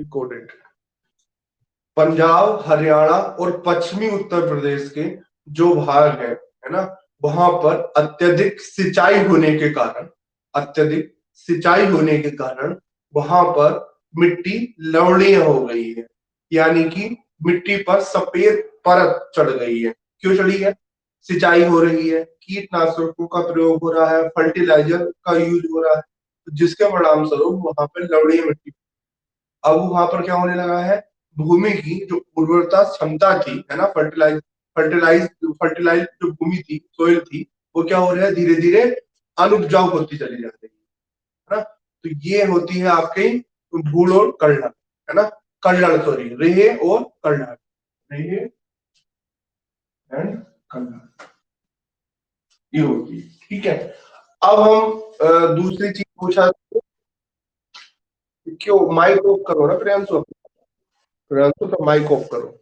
Recorded. Punjab, Haryana और पश्चिमी उत्तर प्रदेश के जो भाग है ना, वहां पर अत्यधिक सिंचाई होने के कारण, अत्यधिक सिंचाई होने के कारण वहां पर मिट्टी लवणीय हो गई है, यानी कि मिट्टी पर सफेद परत चढ़ गई है। क्यों चढ़ी है? सिंचाई हो रही है, कीटनाशकों का प्रयोग हो रहा है, फर्टिलाइजर का यूज हो रहा है, जिसके परिणाम स्वरूप वहां पर लवणीय मिट्टी। अब वहां पर क्या होने लगा है, भूमि की जो उर्वरता क्षमता थी, है ना, फर्टिलाइज फर्टिलाइज जो भूमि थी, सोइल थी, वो क्या हो रहा है, धीरे धीरे अनुपजाऊ होती चली जा रही है ना। तो ये होती है आपकी धूल और कल्लड़, है ना, कल्लड़, सॉरी, रेहे और कल्लड़, रेहे एंड कल्लड़, ये होती है। ठीक है। अब हम दूसरी चीज पूछा, क्यों माइक ऑफ करो ना प्रियांशु, प्रियांशु तो माइक ऑफ करो।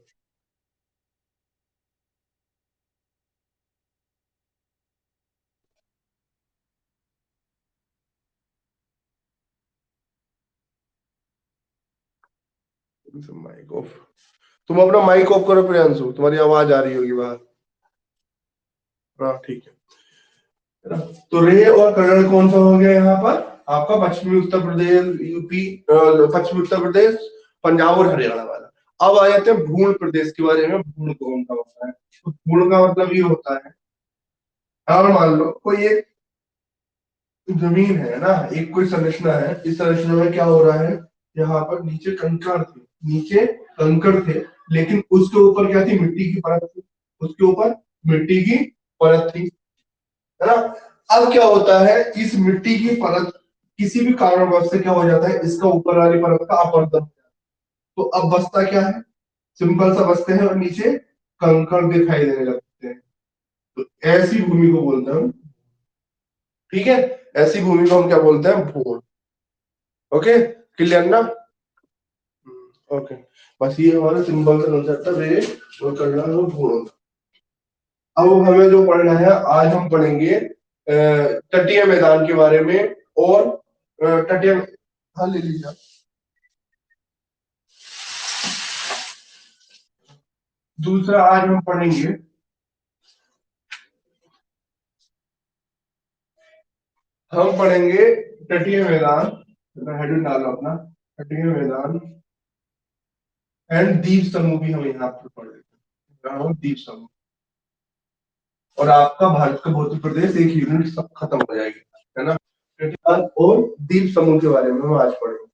माइक ऑफ, तुम अपना माइक ऑफ करो प्रियांशु, तुम्हारी आवाज आ रही होगी बाहर। हाँ ठीक है ना। तो रेह और कन्नड़ कौन सा हो गया यहाँ पर, आपका पश्चिमी उत्तर प्रदेश, यूपी, पश्चिमी उत्तर प्रदेश, पंजाब और हरियाणा वाला। अब आ जाते हैं भूण प्रदेश के बारे में। भूण कौन सा होता है? तो भूण का मतलब ये होता है, और मान लो कोई एक जमीन है ना, एक कोई संरचना है, इस संरचना में क्या हो रहा है, यहाँ पर नीचे कंकड़ थे, नीचे कंकड़ थे, लेकिन उसके ऊपर क्या थी, मिट्टी की परत थी, उसके ऊपर मिट्टी की परत थी, है ना। अब क्या होता है, इस मिट्टी की परत किसी भी कारणवश से क्या हो जाता है, इसका ऊपर वाली परत का अपरदन, तो अब बसता क्या है, सिंपल सा बसते हैं और नीचे कंकड़ दिखाई देने लगते हैं। तो ऐसी भूमि को बोलते हैं हम, ठीक है, ऐसी भूमि को हम क्या बोलते हैं, भूण। ओके, क्लियर ना? ओके, बस ये हमारा सिंपल सा कंसेप्ट है, वे और करना है वो भूण। अब हमें जो पढ़ना है, आज हम पढ़ेंगे तटीय मैदान के बारे में, और तटीय, हाँ ले लीजिए। दूसरा आज हम पढ़ेंगे, हम पढ़ेंगे तटीय मैदान, हेडिंग डालो अपना, तटीय मैदान एंड द्वीप समूह भी हम यहाँ पर पढ़ लेते हैं, द्वीप समूह। और आपका भारत का भौतिक प्रदेश एक यूनिट सब खत्म हो जाएगी, है ना। तटीय मैदान और द्वीप समूह के बारे में हम आज पढ़ेंगे,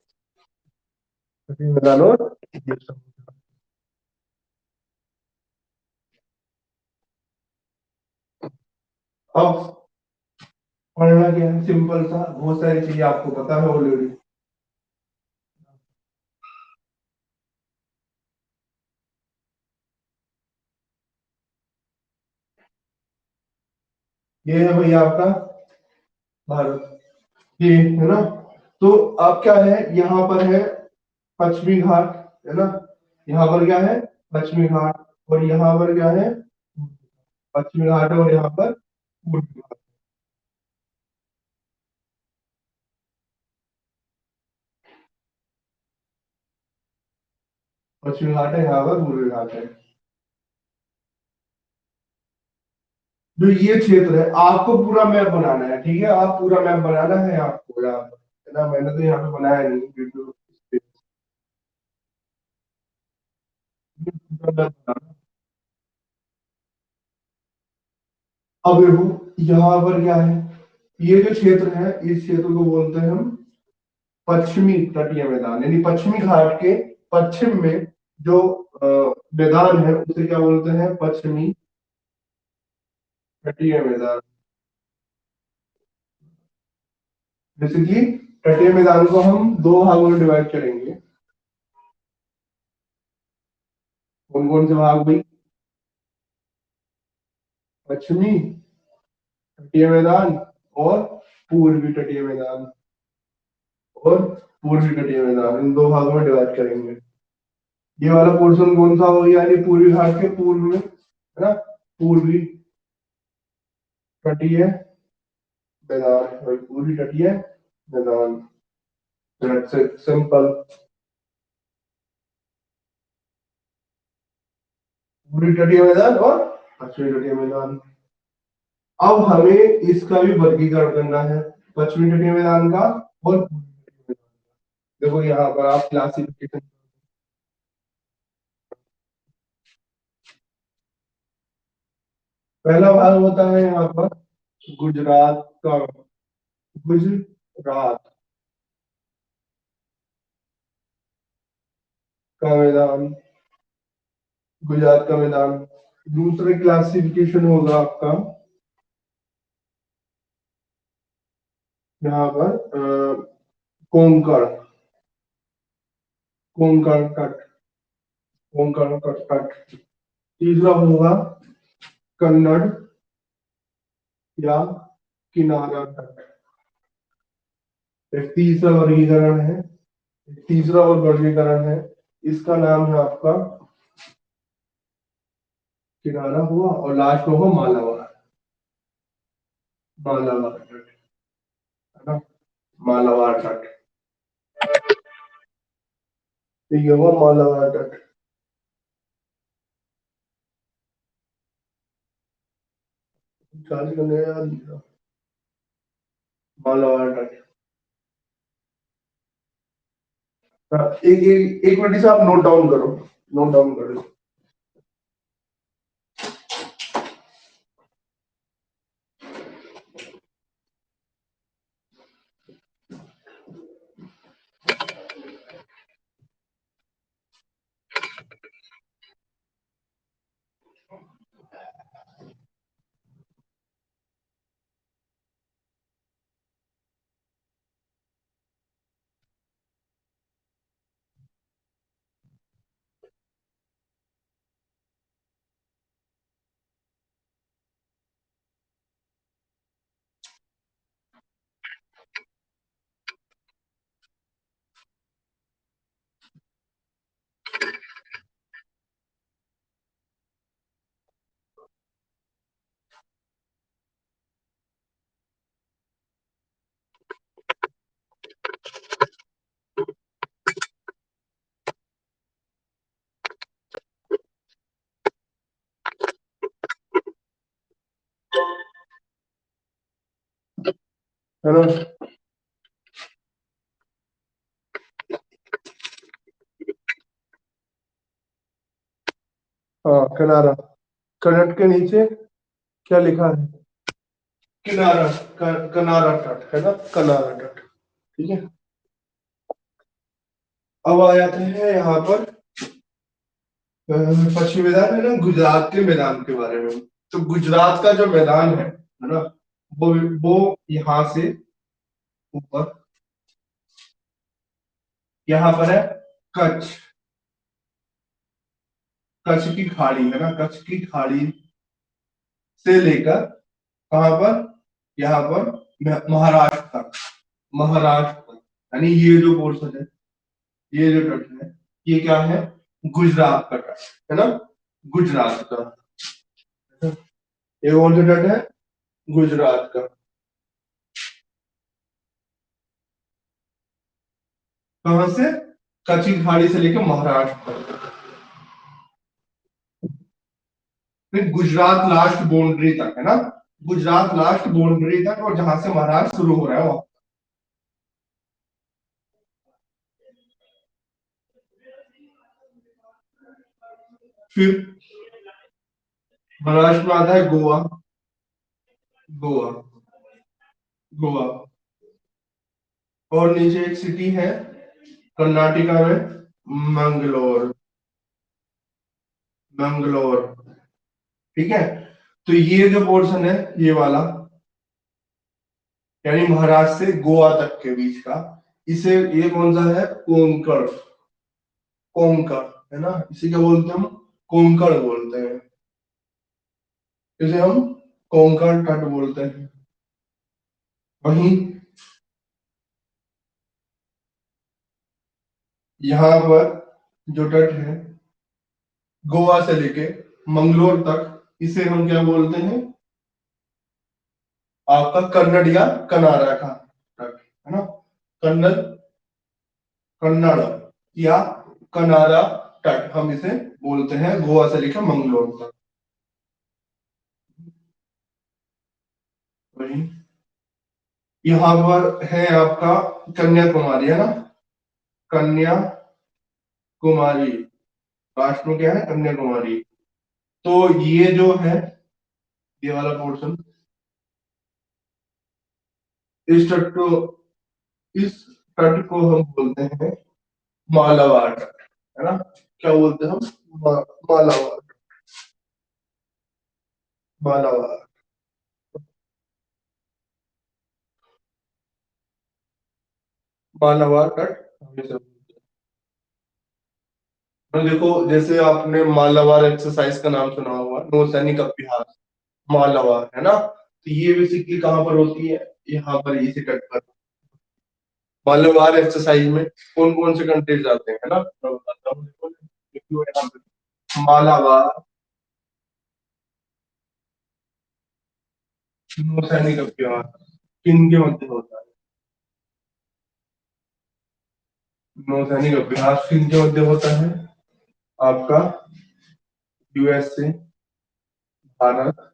तटीय मैदान और द्वीप समूह। अब पढ़ना क्या है, सिंपल सा, बहुत सारी चीजें आपको पता है ऑलरेडी। ये है भैया आपका भारत, ये है ना। तो अब क्या है, यहाँ पर है पश्चिमी घाट, है ना, यहाँ पर क्या है, पश्चिमी घाट, और यहाँ पर क्या है, पश्चिमी घाट, और यहाँ पर पूर्वी घाट। पश्चिमी घाट है, यहाँ पर पूर्वी घाट है। जो ये क्षेत्र है, आपको पूरा मैप बनाना है, ठीक है, आप पूरा मैप बनाना है आपको यहाँ पर, है ना, मैंने तो यहाँ पे बनाया नहीं वीडियो, पूरा मैप बनाना। अब देखो यहाँ पर क्या है, ये जो क्षेत्र है, इस क्षेत्र को बोलते हैं हम पश्चिमी तटीय मैदान, यानी पश्चिमी घाट के पश्चिम में जो मैदान है, उसे क्या बोलते हैं, पश्चिमी तटीय मैदान। बेसिकली तटीय मैदान को हम दो भागों में डिवाइड करेंगे। कौन कौन से भाग भाई? पश्चिमी तटीय मैदान और पूर्वी तटीय मैदान, और पूर्वी तटीय मैदान, इन दो भागों में डिवाइड करेंगे। ये वाला पोर्शन कौन सा हो गया, यानी पूर्वी घाट के पूर्व में, है ना, पूर्वी तटीय मैदान, और पूर्वी तटीय मैदान, सिंपल। पूर्वी तटीय मैदान और पश्चिमी तटीय मैदान। अब हमें इसका भी वर्गीकरण करना है, पश्चिमी तटीय मैदान का और पूर्वी तटीय मैदान का। देखो यहाँ पर आप क्लासिफिकेशन, पहला भाग होता है यहाँ पर गुजरात का, गुजरात का मैदान, गुजरात का मैदान। दूसरा क्लासिफिकेशन होगा आपका यहाँ पर कोंकण, कोंकण तट, कोंकण तट। तीसरा होगा कन्नड़ या किनारा तट। एक तीसरा वर्गीकरण है, तीसरा और वर्गीकरण है, इसका नाम है आपका किनारा हुआ और लास्ट में होगा मालाबार, मालाबार तट, है ना, मालाबार तट। तो ये हुआ मालाबार तट। चार्ज करने यार, मालाबार तट। हाँ, एक मिनट से आप नोट डाउन करो, नोट डाउन करो। है ना, हाँ किनारा, कनट के नीचे क्या लिखा है, किनारा, कनारा तट, है ना, कनारा तट। ठीक है, अब आ जाते हैं यहाँ पर पश्चिमी मैदान, है ना, गुजरात के मैदान के बारे में। तो गुजरात का जो मैदान है ना, वो यहाँ से ऊपर, यहाँ पर है कच्छ, कच्छ की खाड़ी, है ना, कच्छ की खाड़ी से लेकर कहां पर, यहाँ पर महाराष्ट्र तक, महाराष्ट्र तक, यानी ये जो पोर्शन है, ये जो तट है, ये क्या है, गुजरात का तट, है ना, गुजरात का। ये कौन सा तट है, गुजरात का। कहां से, कच्छ की खाड़ी से लेकर महाराष्ट्र तक, फिर गुजरात लास्ट बाउंड्री तक, है ना, गुजरात लास्ट बाउंड्री तक, और जहां से महाराष्ट्र शुरू हो रहा है वो। फिर महाराष्ट्र में आता है गोवा, गोवा, गोवा। और नीचे एक सिटी है कर्नाटका में, मंगलोर, मंगलोर। ठीक है, तो ये जो पोर्शन है ये वाला, यानी महाराष्ट्र से गोवा तक के बीच का, इसे, ये कौन सा है, कोंकण, कोंकण, है ना, इसे क्या बोलते हैं हम, कोंकण बोलते हैं, इसे हम कोंकण तट बोलते हैं। वहीं यहाँ पर जो तट है गोवा से लेके मंगलोर तक, इसे हम क्या बोलते हैं, आपका कन्नड़ या कनारा का तट, है ना, कन्नड़, कन्नड़ या कनारा तट, हम इसे बोलते हैं, गोवा से लेकर मंगलोर तक। वही यहाँ पर है आपका कन्याकुमारी, है ना, कन्याकुमारी, लास्ट में क्या है, कन्याकुमारी। तो ये जो है, ये वाला पोर्शन, इस तट को इस तट को हम बोलते हैं मालाबार तट, है ना, क्या बोलते हैं हम, मालाबार, मालाबार। मालाबार तट हम इसे बोलते हैं। तो देखो, जैसे आपने मालाबार एक्सरसाइज का नाम सुना होगा, नौसैनिक अभ्यास, मालाबार, है ना, तो ये बेसिकली कहाँ पर होती है, यहाँ पर, इसी तट पर। मालाबार एक्सरसाइज में कौन कौन से कंट्रीज जाते हैं, है ना, मैं बताता हूँ, देखो, देखो यहाँ पे मालाबार नौसैनिक अभ्यास किन के मध्य होता है, नौसैनिक अभ्यास किन के मध्य होता है, आपका यूएसए, भारत,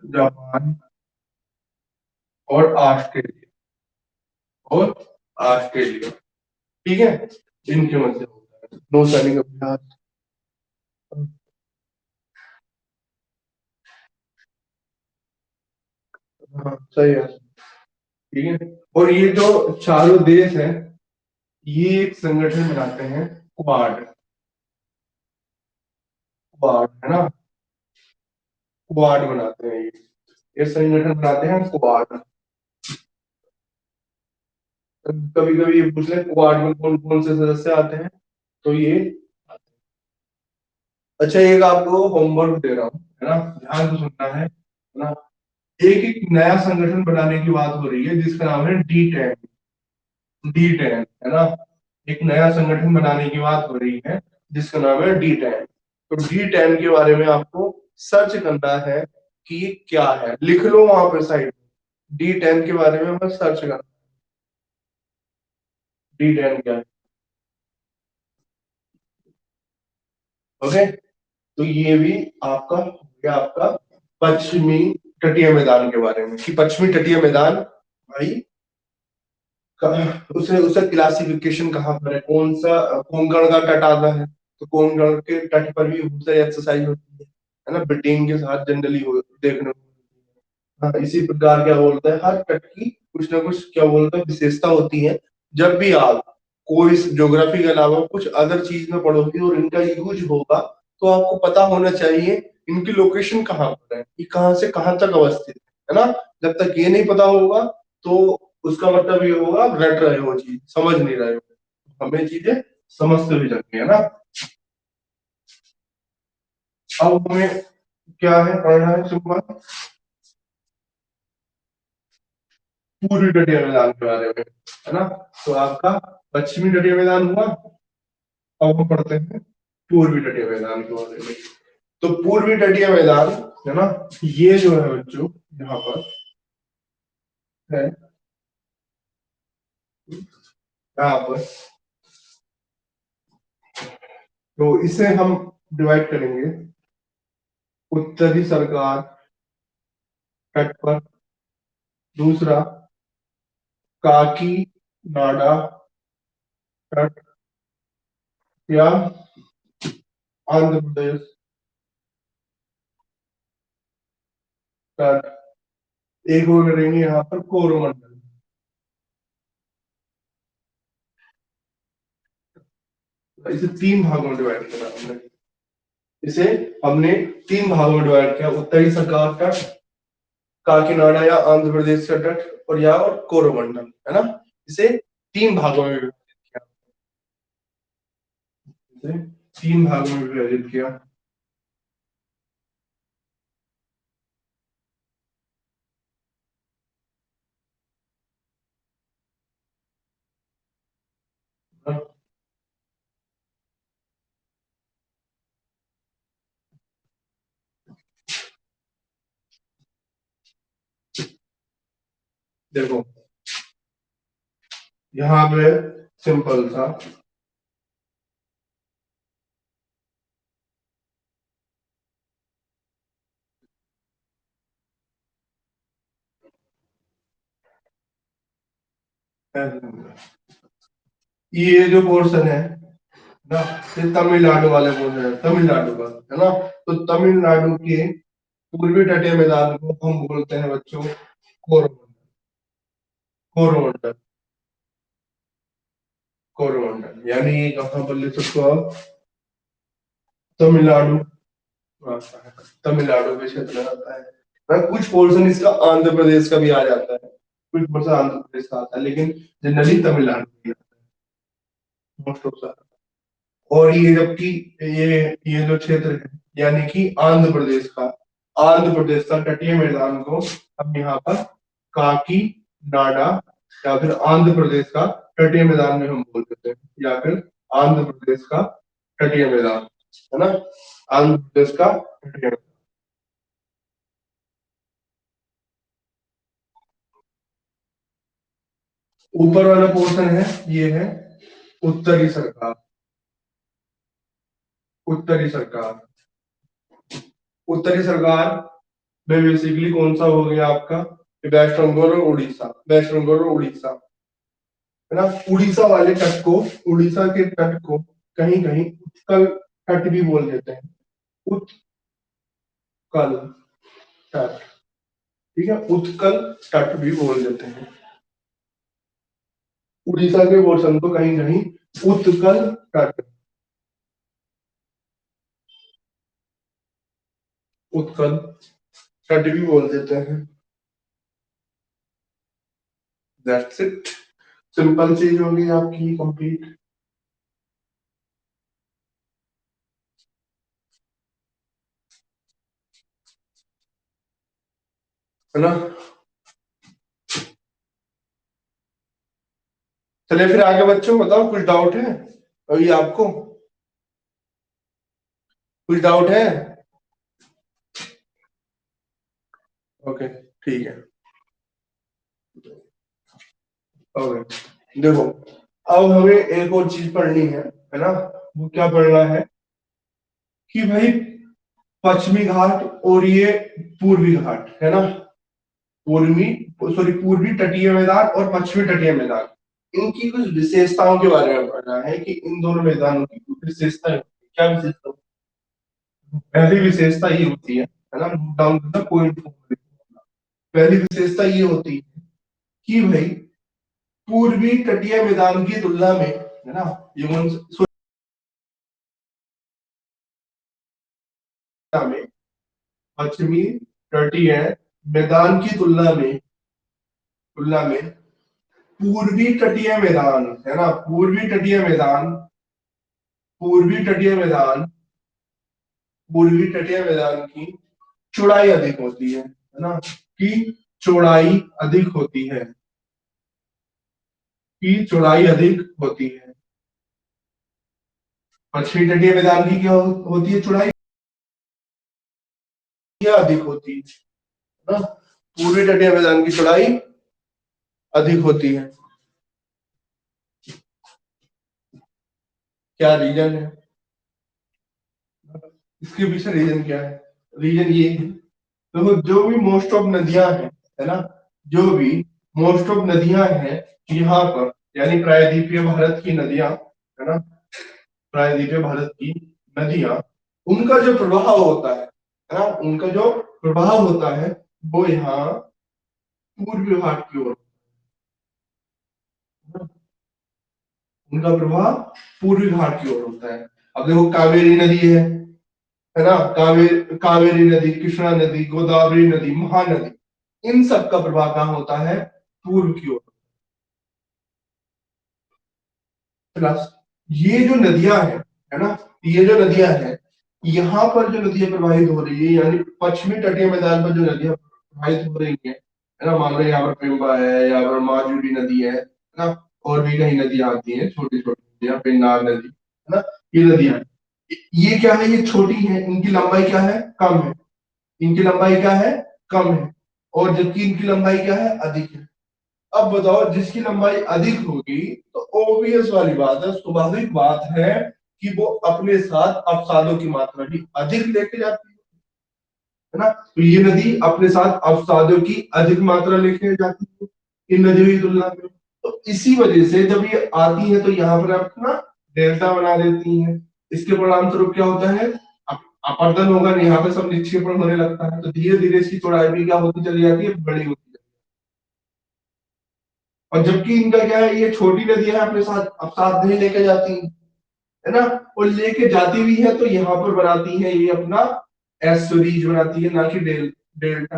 जापान और ऑस्ट्रेलिया, और ऑस्ट्रेलिया, ठीक है, इनके मध्य होता है नौसैनिक अभ्यास। हाँ सही है, ठीक है। और ये जो चारों देश हैं, ये एक संगठन बनाते हैं, क्वाड, क्वाड, है ना, क्वाड बनाते हैं ये संगठन बनाते हैं क्वाड। कभी कभी ये पूछ ले क्वाड में कौन कौन से सदस्य आते हैं, तो ये, अच्छा, एक आपको होमवर्क दे रहा हूँ, है ना, ध्यान से सुनना है ना। एक एक नया संगठन बनाने की बात हो रही है जिसका नाम है D10, D10, है ना, एक नया संगठन बनाने की बात हो रही है जिसका नाम है D10। तो D10 के बारे में आपको सर्च करना है कि ये क्या है, लिख लो वहां पे साइड, D10 के बारे में हमें सर्च करना, D10 क्या है, ओके। तो ये भी आपका हो गया, आपका पश्चिमी तटीय मैदान के बारे में, कि पश्चिमी तटीय मैदान भाई, उसे उसे क्लासिफिकेशन कहाँ पर है, कौन सा कोंकण का तट आता है, तो कोंकण के तट पर भी बहुत सारी एक्सरसाइज होती है ना, ब्रिटेन के साथ जनरली हो देखने को मिलती है। हाँ, इसी प्रकार क्या बोलता है, हर तट की कुछ ना कुछ क्या बोलता है विशेषता होती है। जब भी आप कोई ज्योग्राफी के अलावा कुछ अदर चीज में पढ़ोगे और इनका यूज होगा, तो आपको पता होना चाहिए इनकी लोकेशन कहाँ पर है, ये कहाँ से कहाँ तक अवस्थित है ना। जब तक ये नहीं पता होगा, तो उसका मतलब ये होगा आप रट रहे हो, चीज समझ नहीं रहे हो, हमें चीजें समझते हुए चलनी है ना। अब हमें क्या है, पढ़ना है सुबह पूर्वी तटीय मैदान के बारे में, है ना। तो आपका पश्चिमी तटीय मैदान हुआ, अब हम पढ़ते हैं पूर्वी तटीय मैदान के बारे में। तो पूर्वी तटीय मैदान, है ना, ये जो है बच्चों, यहाँ पर है, यहाँ पर, तो इसे हम डिवाइड करेंगे, उत्तरी सरकार तट पर, दूसरा काकी नाडा तट, या आंध्र प्रदेश तट, एक और करेंगे यहाँ पर कोरोमंडल। इसे तीन भागों में डिवाइड करा हमने, इसे हमने तीन भागों में डिवाइड किया, उत्तरी सरकार तट, काकीनाडा या आंध्र प्रदेश का तट, और या और कोरोमंडल, है ना। इसे तीन भागों में विभाजित किया, इसे तीन भागों में विभाजित किया। देखो यहाँ पे सिंपल सा, ये जो पोर्शन है ना, ये तमिलनाडु वाले पोर्शन है, तमिलनाडु का, है ना। तो तमिलनाडु के पूर्वी तटीय मैदान को हम बोलते हैं बच्चों कोरोमंडल। कोरोमंडल, कोरोमंडल यानी कहाँ पर लिख सकते हो आप? तमिलनाडु। हाँ, तमिलनाडु के क्षेत्र में आता है ना। कुछ पोर्शन इसका आंध्र प्रदेश का भी आ जाता है, कुछ पोर्शन आंध्र प्रदेश का आता है, लेकिन जनरली तमिलनाडु का आता है मोस्ट ऑफ द। और ये जबकि ये जो क्षेत्र है यानी कि आंध्र प्रदेश का, आंध्र प्रदेश का तटीय मैदान को हम यहाँ पर काकी नाडा या फिर आंध्र प्रदेश का तटीय मैदान में हम बोल देते हैं, या फिर आंध्र प्रदेश का तटीय मैदान, है ना। आंध्र प्रदेश का तटीय मैदान। ऊपर वाला पोर्शन है, ये है उत्तरी सरकार। उत्तरी सरकार, उत्तरी सरकार में बेसिकली कौन सा हो गया आपका? वेस्ट बंगाल और उड़ीसा, वेस्ट बंगाल और उड़ीसा, है ना। उड़ीसा वाले तट को, उड़ीसा के तट को कहीं कहीं उत्कल तट भी बोल देते हैं, उत्कल तट, ठीक है, उत्कल तट भी बोल देते हैं। उड़ीसा के पोर्शन को कहीं कहीं उत्कल तट, उत्कल तट भी बोल देते हैं। दैट्स इट, सिंपल चीज होगी आपकी कंप्लीट, है ना। चलिए फिर आगे बच्चों बताओ, कुछ डाउट है अभी आपको? कुछ डाउट है? ओके, ठीक है। ओके, देखो अब हमें एक और चीज पढ़नी है ना। वो क्या पढ़ना है कि भाई पश्चिमी घाट और ये पूर्वी घाट, है ना। पूर्वी, सॉरी, पूर्वी तटीय मैदान और पश्चिमी तटीय मैदान, इनकी कुछ विशेषताओं के बारे में पढ़ना है कि इन दोनों मैदानों की कुछ विशेषताएं होती हैं। क्या विशेषता? पहली विशेषता ये होती है ना, डाउन टू द पॉइंट। पहली विशेषता ये होती है कि भाई पूर्वी तटीय मैदान की तुलना में, है ना, ये में पश्चिमी तटीय मैदान की तुलना में पूर्वी तटीय मैदान, है ना, पूर्वी तटीय मैदान की चौड़ाई अधिक होती है ना, की चौड़ाई अधिक होती है, की चौड़ाई अधिक होती है। पश्चिमी तटीय मैदान की क्या होती है चौड़ाई? क्या अधिक होती है ना। पूर्वी तटीय मैदान की चौड़ाई अधिक होती है। क्या रीजन है इसके पीछे? रीजन क्या है? रीजन ये है, देखो जो भी मोस्ट ऑफ नदियां हैं, है ना, जो भी मोस्ट ऑफ नदियां हैं यहाँ पर, यानी प्रायद्वीपीय भारत की नदियां, है ना, प्रायद्वीपीय भारत की नदियां, उनका जो प्रवाह होता है ना, उनका जो प्रवाह होता है वो यहाँ पूर्वी घाट की ओर, उनका प्रवाह पूर्वी घाट की ओर होता है। अब देखो कावेरी नदी है ना, कावेरी नदी, कृष्णा नदी, गोदावरी नदी, महानदी, इन सब का प्रवाह कहाँ होता है? पूर्व की ओर। प्लस ये जो नदियां हैं, है ना, ये जो नदियां हैं, यहाँ पर जो नदियां प्रवाहित हो रही है, यानी पश्चिमी तटीय मैदान पर जो नदियां प्रवाहित हो रही है ना, मान लो यहाँ पर पेम्बा है, यहाँ पर माजुली नदी है ना, और भी कई नदियां आती हैं, छोटी छोटी नदियां, पेन्नार नदी, है ना, ये नदियां, ये क्या है? ये छोटी है, इनकी लंबाई क्या है? कम है। इनकी लंबाई क्या है? कम है। और जबकि इनकी लंबाई क्या है? अधिक है। अब बताओ, जिसकी लंबाई अधिक होगी तो ऑब्वियस वाली बात है, स्वाभाविक बात है कि वो अपने साथ अवसादों की मात्रा भी अधिक लेके जाती है ना। तो ये नदी अपने साथ अवसादों की अधिक मात्रा लेके जाती है इन नदियों की तुलना में। तो इसी वजह से जब ये आती है तो यहाँ पर अपना डेल्टा बना देती है। इसके परिणाम स्वरूप क्या होता है, अपर्दन होगा, यहाँ पे सब निक्षेपण होने लगता है, तो धीरे धीरे इसकी चौड़ाई भी क्या होती चली जाती है, बड़ी होती है। और जबकि इनका क्या है, ये छोटी नदियां अपने साथ अब साथ नहीं लेके जाती है ना, और लेके जाती भी है तो यहाँ पर बनाती है ये अपना एस्टोरीज बनाती है, ना कि डेल्टा,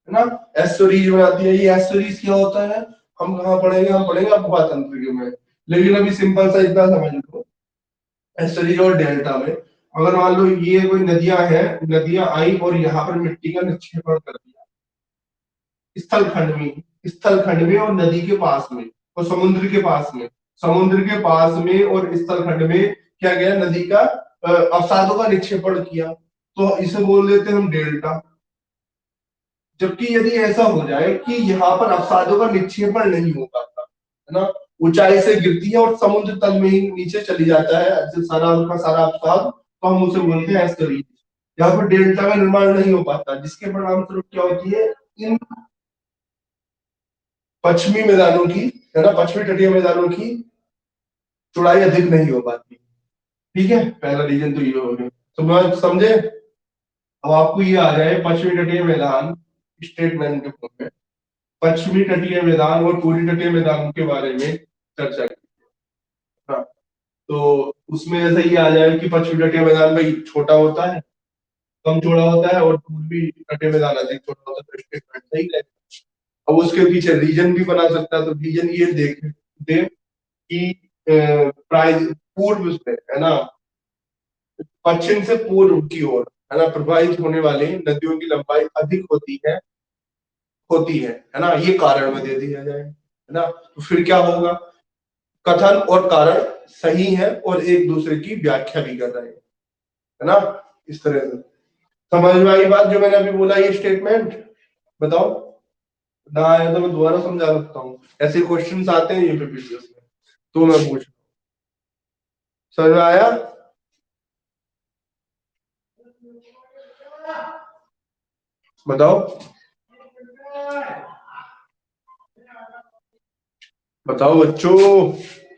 है ना। एस्टोरीज बनाती है। ये एस्टोरीज क्या होता है, हम कहाँ पढ़ेंगे, हम पढ़ेंगे अपवा तंत्र में, लेकिन अभी सिंपल सा इतना समझ लो, एस्टोरीज और डेल्टा में अगर मान लो ये कोई नदियां हैं, नदियां आई और यहाँ पर मिट्टी का निक्षेपण कर दिया स्थल खंड में और नदी के पास में और समुद्र के पास में, समुद्र के पास में और स्थल खंड में क्या गया, नदी का अवसादों का निक्षेपण किया, तो इसे बोल देते हैं हम डेल्टा। जबकि यदि ऐसा हो जाए कि यहाँ पर अवसादों का निक्षेपण नहीं हो पाता, है ना, ऊंचाई से गिरती है और समुद्र तल में ही नीचे चली जाता है जो सारा उनका सारा अवसाद, तो हम उसे बोलते हैं एस्टरीज। यहाँ पर डेल्टा का निर्माण नहीं हो पाता, जिसके परिणाम स्वरूप क्या होती है, इन पश्चिमी मैदानों की, है ना, पश्चिमी तटीय मैदानों की चौड़ाई अधिक नहीं हो पाती। ठीक है, पहला रीजन तो ये हो गया। तो मैं समझे, अब आपको ये आ जाए पश्चिमी तटीय मैदान स्टेटमेंट के फॉर्म में, पश्चिमी तटीय मैदान और पूर्वी तटीय मैदान के बारे में चर्चा की। हाँ, तो उसमें जैसे ये आ जाए कि पश्चिमी तटीय मैदान भाई छोटा होता है, कम चौड़ा होता है, और पूर्वी तटीय मैदान अधिक छोटा होता है, तो स्टेटमेंट सही है। अब उसके पीछे रीजन भी बना सकता है, तो रीजन ये देख दे कि प्राइस पूर्व से, है ना, पश्चिम से पूर्व की ओर, है ना, प्रवाहित होने वाली नदियों की लंबाई अधिक है ना, ये कारण में दे दिया जाए, है ना। तो फिर क्या होगा, कथन और कारण सही है और एक दूसरे की व्याख्या भी कर रहे हैं, है ना, इस तरह से। समझ में आई बात जो मैंने अभी बोला, ये स्टेटमेंट, बताओ, ना आया तो मैं दोबारा समझा सकता हूँ, ऐसे क्वेश्चंस आते हैं यूपीपीसीएस में, तो मैं पूछ, समझ में आया, बताओ, बताओ बच्चों,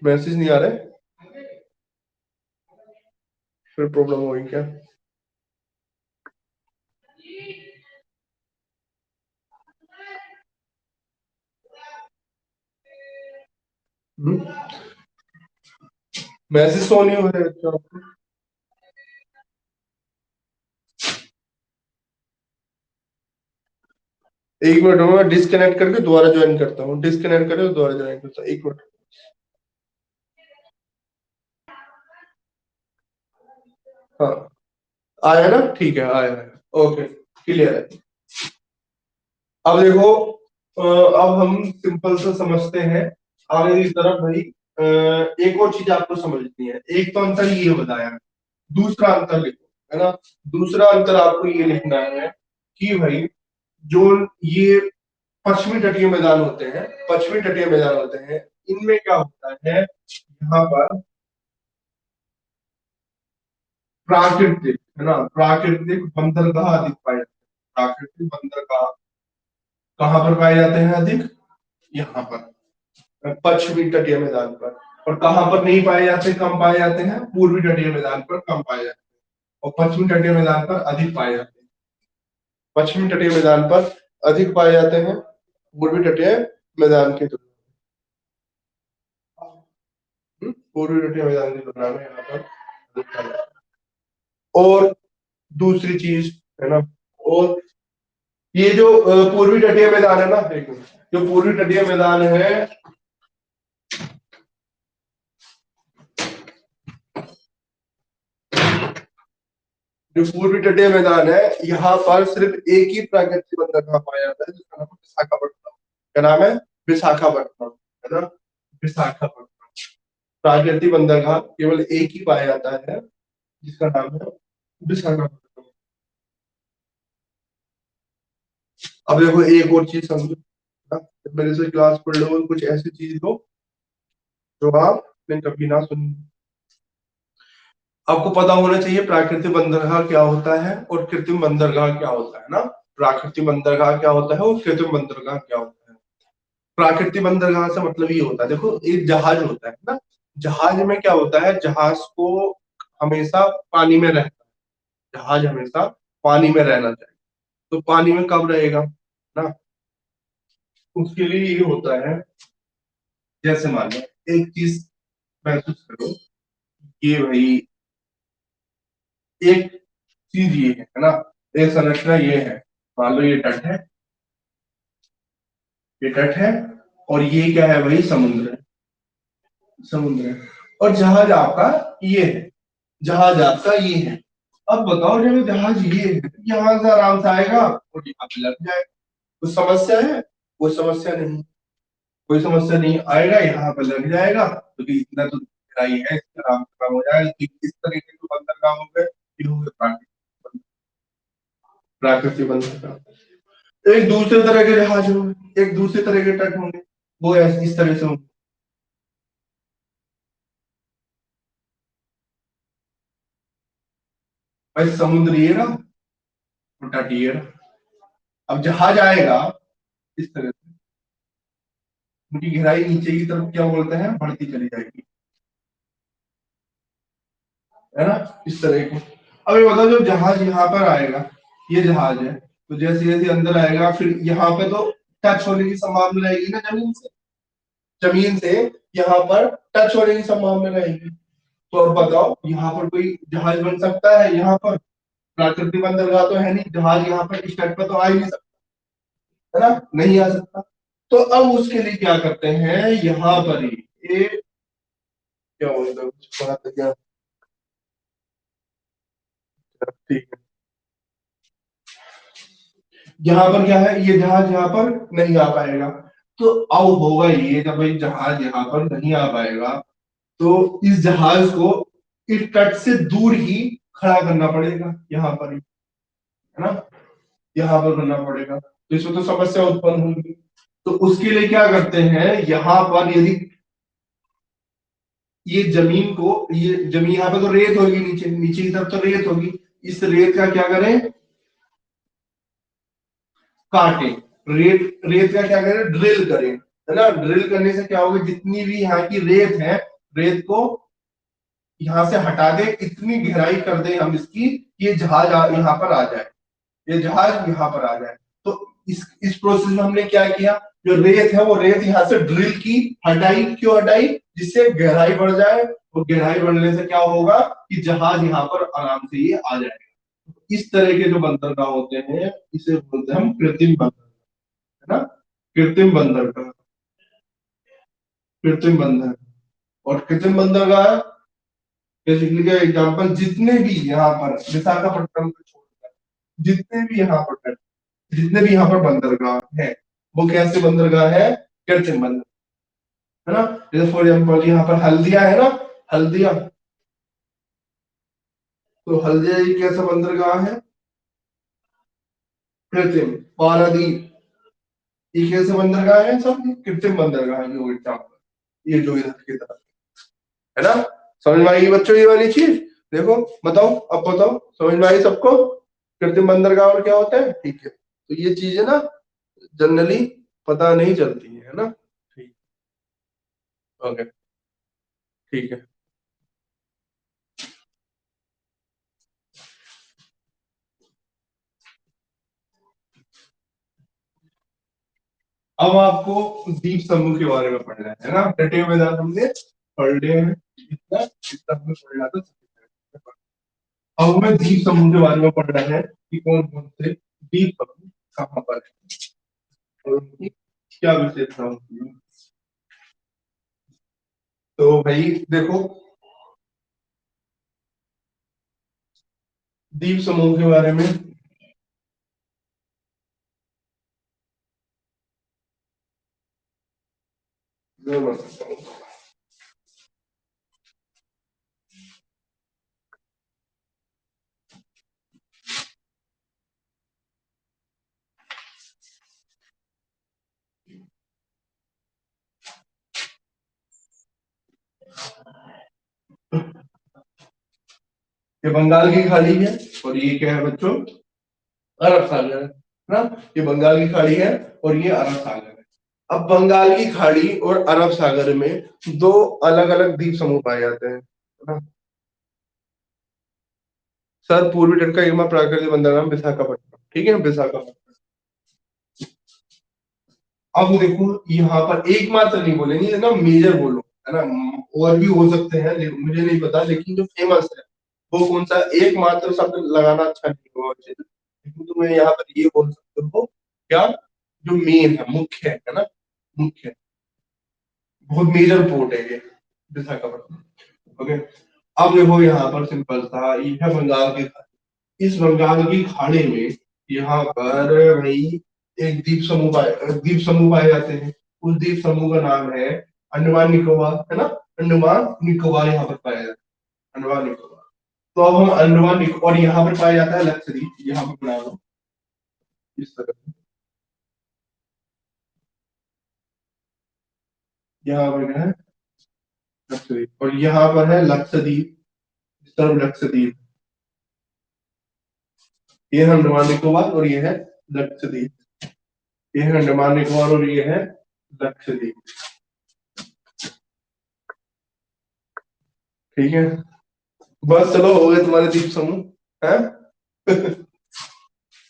मैसेज नहीं आ रहे, फिर प्रॉब्लम होगी क्या। मैसेज तो नहीं हो रहे बच्चों आपको। एक मिनट में डिस्कनेक्ट करके दोबारा ज्वाइन करता हूँ, डिस्कनेक्ट करके दोबारा ज्वाइन करता हूँ, एक मिनट। हाँ, आया ना, ठीक है, आया है, ओके, क्लियर है। अब देखो, अब हम सिंपल से समझते हैं आगे की तरफ भाई। एक और चीज आपको समझनी है, एक तो अंतर ये बताया, दूसरा अंतर लिखो, है ना। दूसरा अंतर आपको ये लिखना है कि भाई जो ये पश्चिमी तटीय मैदान होते हैं, पश्चिमी तटीय मैदान होते हैं, इनमें क्या होता है, यहाँ पर प्राकृतिक, है ना, प्राकृतिक बंदरगाह अधिक पाए जाते हैं। प्राकृतिक बंदरगाह कहाँ पर पाए जाते हैं अधिक, यहाँ पर पश्चिमी तटीय मैदान पर। और कहाँ पर नहीं पाए जाते, कम पाए जाते हैं, पूर्वी तटीय मैदान पर कम पाए जाते हैं, और पश्चिमी तटीय मैदान पर अधिक पाए जाते हैं। पश्चिमी तटीय मैदान पर अधिक पाए जाते हैं, पूर्वी तटीय मैदान की तुलना में, पूर्वी तटीय मैदान की तुलना में यहाँ पर अधिक पाए जाते हैं। और दूसरी चीज, है ना, और ये जो पूर्वी तटीय मैदान है ना, एक मिनट, जो पूर्वी तटीय मैदान है, जो पूर्वी तटीय मैदान है, यहाँ पर सिर्फ एक ही प्राकृतिक बंदरगाह पाया जाता है, जिसका नाम है विशाखापट्टनम। क्या नाम है, विशाखापट्टनम, है ना, विशाखापट्टनम। प्राकृतिक बंदरगाह केवल एक ही पाया जाता है, जिसका नाम है विशाखापट्टनम। अब देखो एक और चीज समझो ना, जब मेरे से क्लास पढ़ लो, कुछ ऐसी चीज लो जो आपने कभी ना सुनी। आपको पता होना चाहिए प्राकृतिक बंदरगाह क्या होता है और कृत्रिम बंदरगाह क्या होता है ना। प्राकृतिक बंदरगाह क्या होता है और कृत्रिम बंदरगाह क्या होता है। प्राकृतिक बंदरगाह से मतलब ये होता है, देखो एक जहाज होता है ना, जहाज में क्या होता है, जहाज को हमेशा पानी में रहता है, जहाज हमेशा पानी में रहना चाहिए। तो पानी में कब रहेगा ना, उसके लिए ये होता है, जैसे मान लो एक चीज महसूस करो, ये भाई एक चीज ये है ना, एक संरचना ये है, मान लो ये तट है, ये तट है, और ये क्या है भाई, समुद्र है, समुद्र है, और जहाज आपका ये है, जहाज आपका ये है। अब बताओ जब जहाज ये है, यहाँ से आराम से आएगा और यहाँ पे लग जाएगा, कुछ समस्या है? कोई समस्या नहीं, कोई समस्या नहीं, आएगा यहाँ पे लग जाएगा, क्योंकि इतना तो गहराई है, इससे आराम से काम हो जाएगा। इस तरीके के बंदरगाह हो गए, ये हो गए प्राकृतिक बंदरगाह। एक दूसरे तरह के जहाज होंगे, एक दूसरे तरह के तट होंगे, वो इस तरह से होंगे। भाई समुद्र ये रहा और तट ये रहा। अब जहाज आएगा इस तरह से, उनकी गहराई नीचे की तरफ क्या बोलते हैं, बढ़ती चली जाएगी, है ना, इस तरह की। अब ये बताओ, जो जहाज यहाँ पर आएगा, ये जहाज है, तो जैसे जैसे अंदर आएगा, फिर यहाँ पे तो टच होने की संभावना रहेगी ना जमीन से, जमीन से यहाँ पर टच होने की संभावना रहेगी। तो अब बताओ, यहाँ पर कोई जहाज बन सकता है? यहाँ पर प्राकृतिक बंदरगाह तो है नहीं, जहाज यहाँ पर इस तट पर तो आ ही नहीं सकता, है ना, नहीं आ सकता। तो अब उसके लिए क्या करते हैं, यहाँ पर ही ये क्या बोलते हैं, थोड़ा सा क्या, ठीक है, यहाँ पर क्या है, ये जहाज यहाँ पर नहीं आ पाएगा। तो अब होगा ये, जब भाई जहाज यहाँ पर नहीं आ पाएगा, तो इस जहाज को इस तट से दूर ही खड़ा करना पड़ेगा, यहाँ पर ही, है ना, यहाँ पर करना पड़ेगा, तो इसमें तो समस्या उत्पन्न होगी। तो उसके लिए क्या करते हैं, यहाँ पर यदि ये जमीन को, ये जमीन यहाँ पे तो रेत होगी, नीचे नीचे की तरफ तो रेत होगी, इस रेत का क्या करें, काटे, रेत रेत का क्या करें, ड्रिल करें, है ना, ड्रिल करने से क्या होगा, जितनी भी यहाँ की रेत है, रेत को यहाँ से हटा दे, इतनी गहराई कर दे हम इसकी, ये जहाज यहाँ पर आ जाए, ये जहाज यहाँ पर आ जाए। तो इस प्रोसेस में हमने क्या किया, जो रेत है वो रेत यहाँ से ड्रिल की, हटाई, क्यों हटाई, जिससे गहराई बढ़ जाए, और गहराई बढ़ने से क्या होगा कि जहाज यहाँ पर आराम से ये आ जाएगा। इस तरह के जो बंदरगाह होते हैं, इसे बोलते हैं हम कृत्रिम बंदरगाह, है ना, कृत्रिम बंदरगाह, कृत्रिम बंदर। और कृत्रिम बंदरगाह बेसिकली का एग्जांपल, जितने भी यहाँ पर विशाखापट्टनम को छोड़कर जितने भी यहाँ पर, जितने भी यहाँ पर बंदरगाह है, वो कैसे बंदरगाह है, कृत्रिम बंदर, है ना। जैसे फॉर एग्जाम्पल यहाँ पर हल्दिया है ना, हल्दिया, तो हल्दिया ये कैसा बंदरगाह है, कृत्रिम। पारादीप ये कैसे बंदरगाह है, सब ये कृत्रिम बंदरगाह है, जो एग्जाम्पल, ये जो इधर की तरफ, है ना। समझ में आएगी बच्चों ये वाली चीज? देखो, बताओ, अब बताओ, समझ में आई सबको, कृत्रिम बंदरगाह और क्या होता है, ठीक है। तो ये चीजें ना जनरली पता नहीं चलती है ना, ठीक, ओके, ठीक है। अब आपको द्वीप समूह के बारे में पढ़ना है ना, रटे हुए दांत हमने पढ़ लिए हैं, इतना इतना हमें पढ़ना था। अब हमें द्वीप समूह के बारे में पढ़ना है कि कौन कौन से द्वीप समूह कहाँ पर है और उनकी क्या विशेषता होती है। तो भाई देखो, द्वीप समूह के बारे में मैं बताता हूँ। ये बंगाल की खाड़ी है, और ये क्या है बच्चों, अरब सागर है। है ना। ये बंगाल की खाड़ी है और ये अरब सागर है। अब बंगाल की खाड़ी और अरब सागर में दो अलग अलग द्वीप समूह पाए जाते हैं, है ना। सर पूर्वी तट का एकमात्र प्राकृतिक बंदरगाह नाम विशाखापट्टनम, ठीक है, विशाखापट्टनम। अब देखो यहाँ पर एकमात्र नहीं बोलेंगे ना, मेजर बोलो, है ना। और भी हो सकते हैं, मुझे नहीं पता, लेकिन जो फेमस है वो कौन सा, एकमात्र शब्द लगाना अच्छा नहीं होगा वैसे, लेकिन तुम्हें यहाँ पर ये बोल सकते हो क्या, जो मेन है, मुख्य है ना, मुख्य, बहुत मेजर पोर्ट है ये विशाखापट्टनम। ओके। अब देखो यहाँ पर सिंपल था, ये है बंगाल की खाड़ी। इस बंगाल की खाड़ी में यहाँ पर वही एक द्वीप समूह पाए जाते हैं। उस द्वीप समूह का नाम है अंडमान निकोबार, है ना। अंडमान निकोबार यहाँ पर पाया जाता है, अंडमान निकोबार। तो अब हम अंडमान निकोबार, और यहाँ पर पाया जाता है लक्षद्वीप, यहाँ पर बना लो इस तरह से। यहाँ पर क्या है, लक्षद्वीप, और यहाँ पर है लक्षद्वीप, इस तरफ लक्षद्वीप। ये है अंडमान निकोबार और ये है लक्षद्वीप। ये है अंडमान निकोबार और ये है लक्षद्वीप, ठीक है। बस चलो, हो गए तुम्हारे द्वीप समूह है।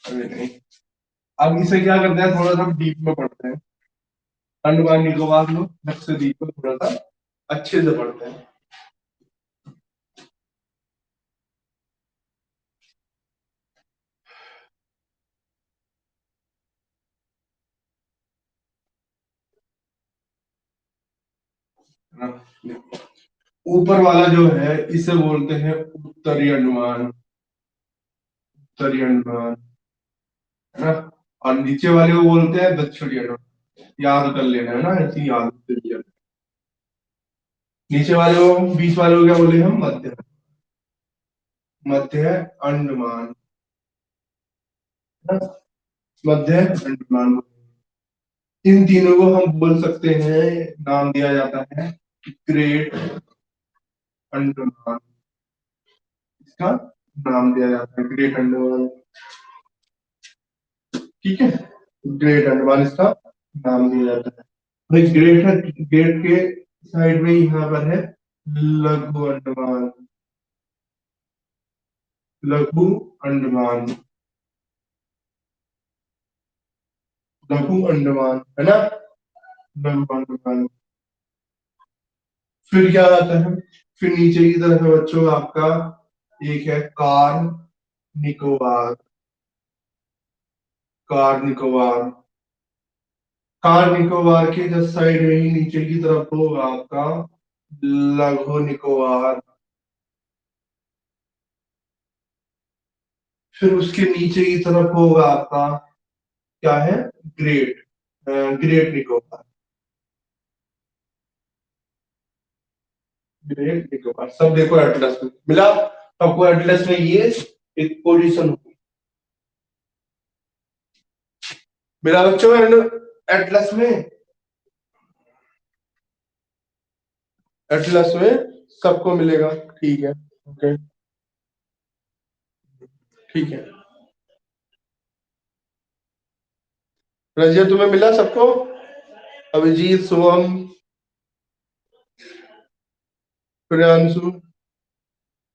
अभी नहीं। अब इसे क्या करते हैं, थोड़ा सा डीप में पढ़ते हैं। अंडमान निकोबार लो, लक्षद्वीप को थोड़ा सा अच्छे से पढ़ते हैं, है ना। ऊपर वाला जो है इसे बोलते हैं उत्तरी अंडमान, उत्तरी अंडमान, है ना। और नीचे वाले को बोलते हैं दक्षिणी अंडमान। याद कर लेना, है ना, ऐसी याद कर लिया। नीचे वाले को, बीच वाले को क्या बोले हम, मध्य, मध्य अंडमान, है ना? मध्य अंडमान। इन तीनों को हम बोल सकते हैं, नाम दिया जाता है ग्रेट अंडमान, इसका नाम दिया जाता है ग्रेट अंडमान, ठीक है। ग्रेट अंडमान इसका नाम दिया जाता है। भाई ग्रेट है, ग्रेट के साइड में यहाँ पर है लघु अंडमान, लघु अंडमान, लघु अंडमान, है ना, लघु अंडमान। फिर क्या आता है, फिर नीचे की तरफ है बच्चों आपका, एक है car Nicobar, car Nicobar. Car Nicobar के जस्ट साइड में ही नीचे की तरफ होगा आपका लघु निकोबार। फिर उसके नीचे की तरफ होगा आपका क्या है, great, great Nicobar, great Nicobar. सब देखो एटलस में मिला, सबको एटलस में ये एक पोजीशन होगी, मिला बच्चों एटलस में, एटलस में सबको मिलेगा, ठीक है। ओके, ठीक है। रजिया तुम्हें मिला सबको, अभिजीत, शुभम, प्रियांशु,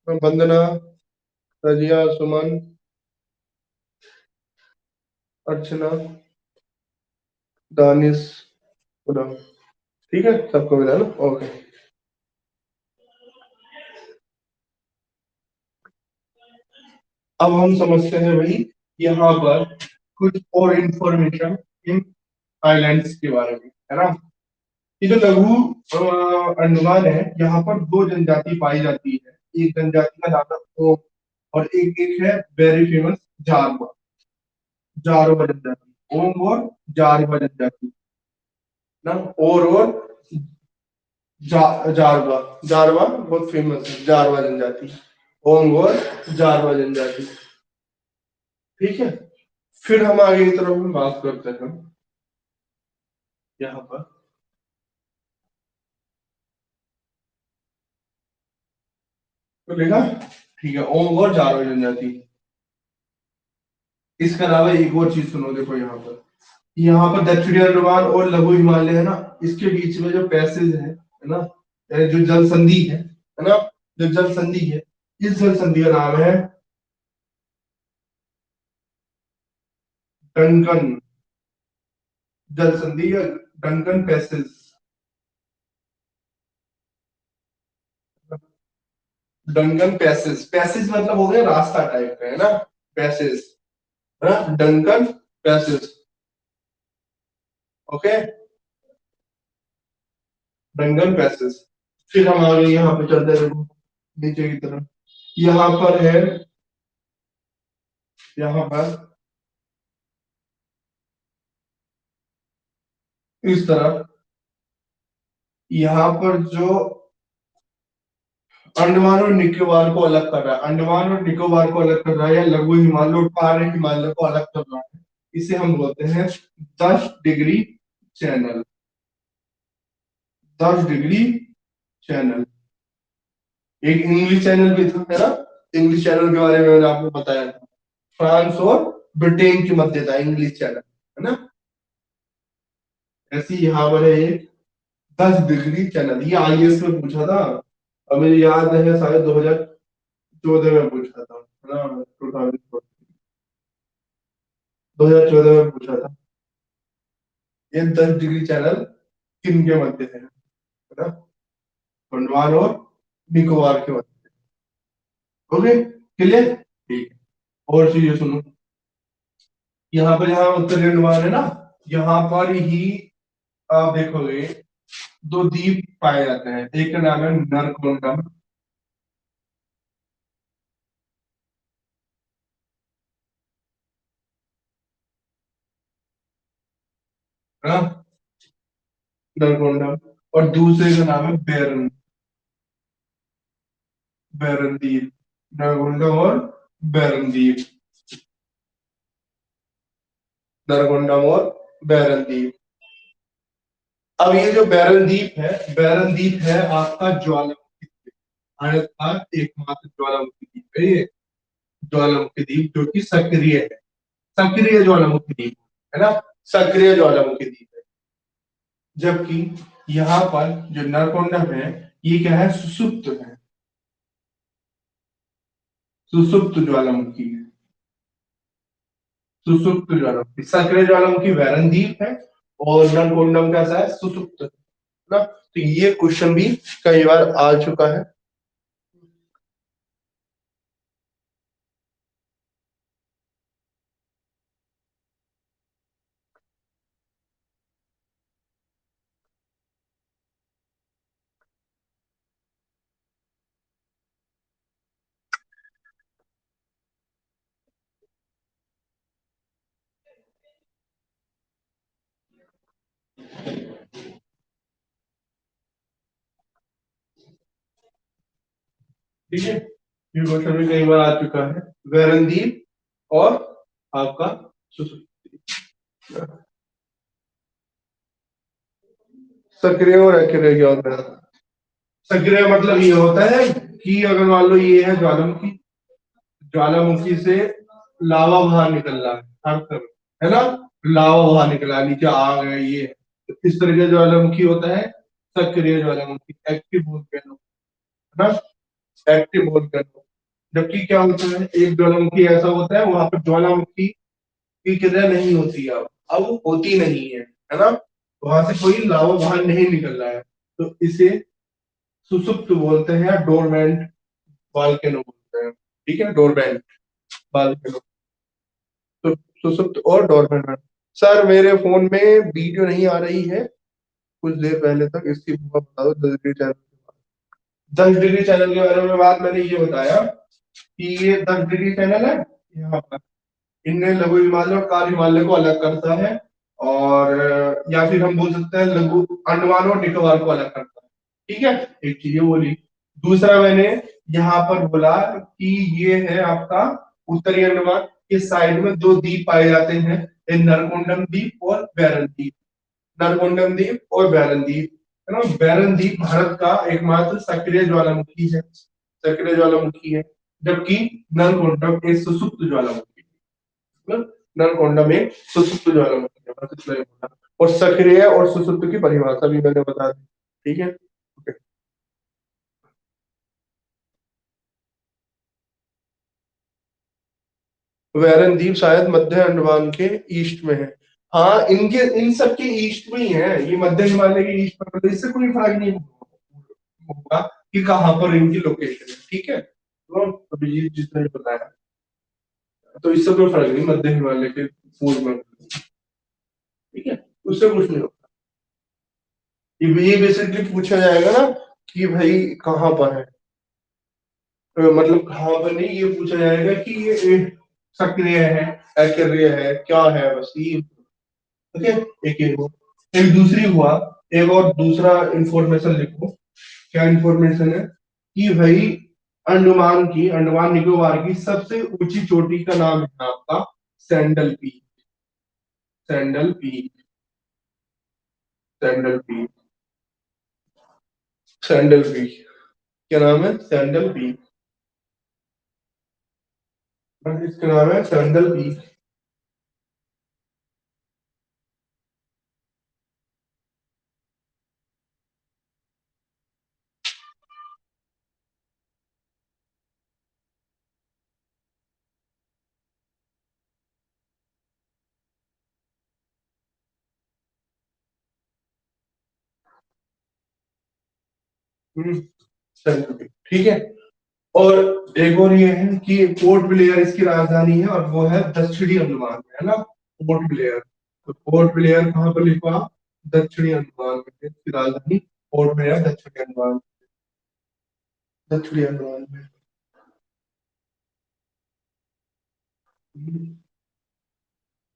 वंदना, रजिया, सुमन, अर्चना, दानिश, पूनम, ठीक है, सबको मिला ना, ओके। अब हम समझते हैं भाई यहाँ पर कुछ और इंफॉर्मेशन इन आइलैंड्स के बारे में, है ना। ये जो लघु अंडमान है, यहाँ पर दो जनजाति पाई जाती है। एक जनजाति का नाम है ओम, और एक एक है वेरी फेमस जारवा, जारवा जनजाति, ओम और जारवा जनजाति ना। और जारवा, जारवा बहुत फेमस है, जारवा जनजाति, ओम और जारवा जनजाति, ठीक है। फिर हम आगे की तरफ में बात करते हैं यहाँ पर, तो लिखा, ठीक है, ओम और जारवा जनजाति। इसके अलावा एक और चीज सुनो, देखो यहाँ पर दक्षिणी अंडमान और लघु हिमालय है ना, इसके बीच में जो पैसेज है ना, यानी जो जल संधि है ना, जो जल संधि है, इस जल संधि का नाम है डंकन जल संधि या Duncan passage. Duncan passage, passage मतलब हो गया रास्ता टाइप का, है ना, पैसेज, है ना, Duncan passage. Okay, Duncan passage. फिर हम आगे यहाँ पे चलते हैं, नीचे की तरफ। यहाँ पर है, यहाँ पर इस तरफ, यहाँ पर जो अंडमान और निकोबार को अलग कर रहा है, अंडमान और निकोबार को अलग कर रहा है, या लघु हिमालय और पार हिमालय को अलग कर रहा है, इसे हम बोलते हैं 10 डिग्री चैनल। 10 degree channel. एक इंग्लिश चैनल भी था, है ना, इंग्लिश चैनल के बारे में मैंने आपको बताया था, फ्रांस और ब्रिटेन के मध्य था इंग्लिश चैनल, है ना। ऐसी यहाँ पर है एक 10 डिग्री चैनल, ये आईएएस में पूछा था, और मुझे याद है शायद 2014 में पूछा था, है ना, 2014 में पूछा था। ये 10 डिग्री चैनल किन के मध्य है ना, अंडमान और निकोबार के मध्य। ओके, क्लियर, ठीक है। और चीजें सुनो, यहाँ पर, यहाँ उत्तरी अंडमान है ना, यहाँ पर ही आप देखोगे 2 द्वीप पाए जाते हैं, एक का नाम है नरकोंडम, है ना, नरकोंडम, और दूसरे का नाम है बैरन, बैरन द्वीप, नरकोंडम और बैरन द्वीप, नरकोंडम और बैरन द्वीप। अब ये जो बैरन द्वीप है, बैरन द्वीप है आपका ज्वालामुखी द्वीप, भारत का एकमात्र ज्वालामुखी द्वीप है ये, ज्वालामुखी द्वीप जो कि सक्रिय है, सक्रिय ज्वालामुखी द्वीप, है ना, सक्रिय ज्वालामुखी द्वीप है। जबकि यहाँ पर जो नरकोंडम है, ये क्या है, सुसुप्त है, सुसुप्त ज्वालामुखी है, सुसुप्त ज्वालामुखी। सक्रिय ज्वालामुखी वैरन द्वीप है, और नरकोंडम कैसा है, सुसुप्त है ना। तो ये क्वेश्चन भी कई बार आ चुका है। ठीक है, ये क्वेश्चन भी कई बार आ चुका है, वैरन द्वीप और आपका सुसुप्त द्वीप। सक्रिय और अक्रिय क्या होता है? सक्रिय मतलब ये होता है कि अगर मान लो ये है ज्वालामुखी, ज्वालामुखी से लावा बाहर निकल रहा है हर तरफ, है ना, लावा बाहर निकला, नीचे आग है, ये है। तो इस तरह का ज्वालामुखी होता है सक्रिय ज्वालामुखी, एक्टिव वोल्केनो, है ना, एक्टिव वोल्केनो। जबकि क्या होता है, एक ज्वालामुखी ऐसा होता है वहां पर ज्वालामुखी की क्रिया नहीं होती है, अब वो होती नहीं है ना, वहां से कोई लावा बाहर नहीं निकल रहा है, तो इसे सुसुप्त बोलते हैं, या डोरमेंट वोल्केनो बोलते हैं। ठीक है, डोरमेंट वोल्केनो। तो सुसुप्त और डोरमेंट। सर मेरे फोन में वीडियो नहीं आ रही है कुछ देर पहले तक, इसकी बता दो 10 डिग्री चैनल के बारे में। 10 डिग्री चैनल के बारे में बात मैंने ये बताया कि ये 10 डिग्री चैनल है, यहाँ पर इनने लघु हिमालय और कार हिमालय को अलग करता है, और या फिर हम बोल सकते हैं लघु अंडमान और निकोबार को अलग करता है। ठीक है, एक चीज ये बोली। दूसरा मैंने यहाँ पर बोला कि ये है आपका उत्तरी अंडमान के साइड में 2 द्वीप पाए जाते हैं, एक नरकोंडम द्वीप और बैरन द्वीप, नरकोंडम द्वीप और बैरन द्वीप, है ना। बैरन द्वीप भारत का एकमात्र सक्रिय ज्वालामुखी है, सक्रिय ज्वालामुखी है, जबकि नरकोंडम एक सुसुप्त ज्वालामुखी है। नरकोंडा में सुसुप्त ज्वालामुखी है, बस इतना ही बोला। और सक्रिय और सुसुप्त की परिभाषा भी मैंने बता दी, ठीक है। ओके। वैरन द्वीप शायद मध्य अंडमान के ईस्ट में है। हाँ, इनके इन सब के ईस्ट में ही है, ये मध्य हिमालय के ईस्ट में, तो इससे कोई फर्क नहीं होगा कि कहाँ पर इनकी लोकेशन है, ठीक है। तो अभिजीत जिसने बताया, तो इससे कोई फर्क नहीं, मध्य हिमालय के पूर्व में, ठीक है, उससे कुछ नहीं होगा। ये बेसिकली पूछा जाएगा ना कि भाई कहाँ पर है, मतलब कहाँ पर नहीं, ये पूछा जाएगा कि ये सक्रिय है, अक्रिय है, क्या है, बस ये। ठीक है, एक ये हुआ। एक दूसरी हुआ, एक और दूसरा इंफॉर्मेशन लिखो। क्या इंफॉर्मेशन है कि भाई अंडमान निकोबार की सबसे ऊंची चोटी का नाम है आपका sandal peak. Sandal peak, sandal peak, sandal peak. क्या नाम है? Sandal peak. इसका नाम है सैंडल पीक। सैंडल पीक, ठीक है। और एक और ये है कि पोर्ट ब्लेयर इसकी राजधानी है, और वो है दक्षिणी अंडमान में, है ना, पोर्ट ब्लेयर। तो पोर्ट ब्लेयर कहाँ पर लिखो आप? दक्षिणी अंडमान में है इसकी राजधानी। पोर्ट ब्लेयर दक्षिणी अंडमान, दक्षिणी अंडमान में।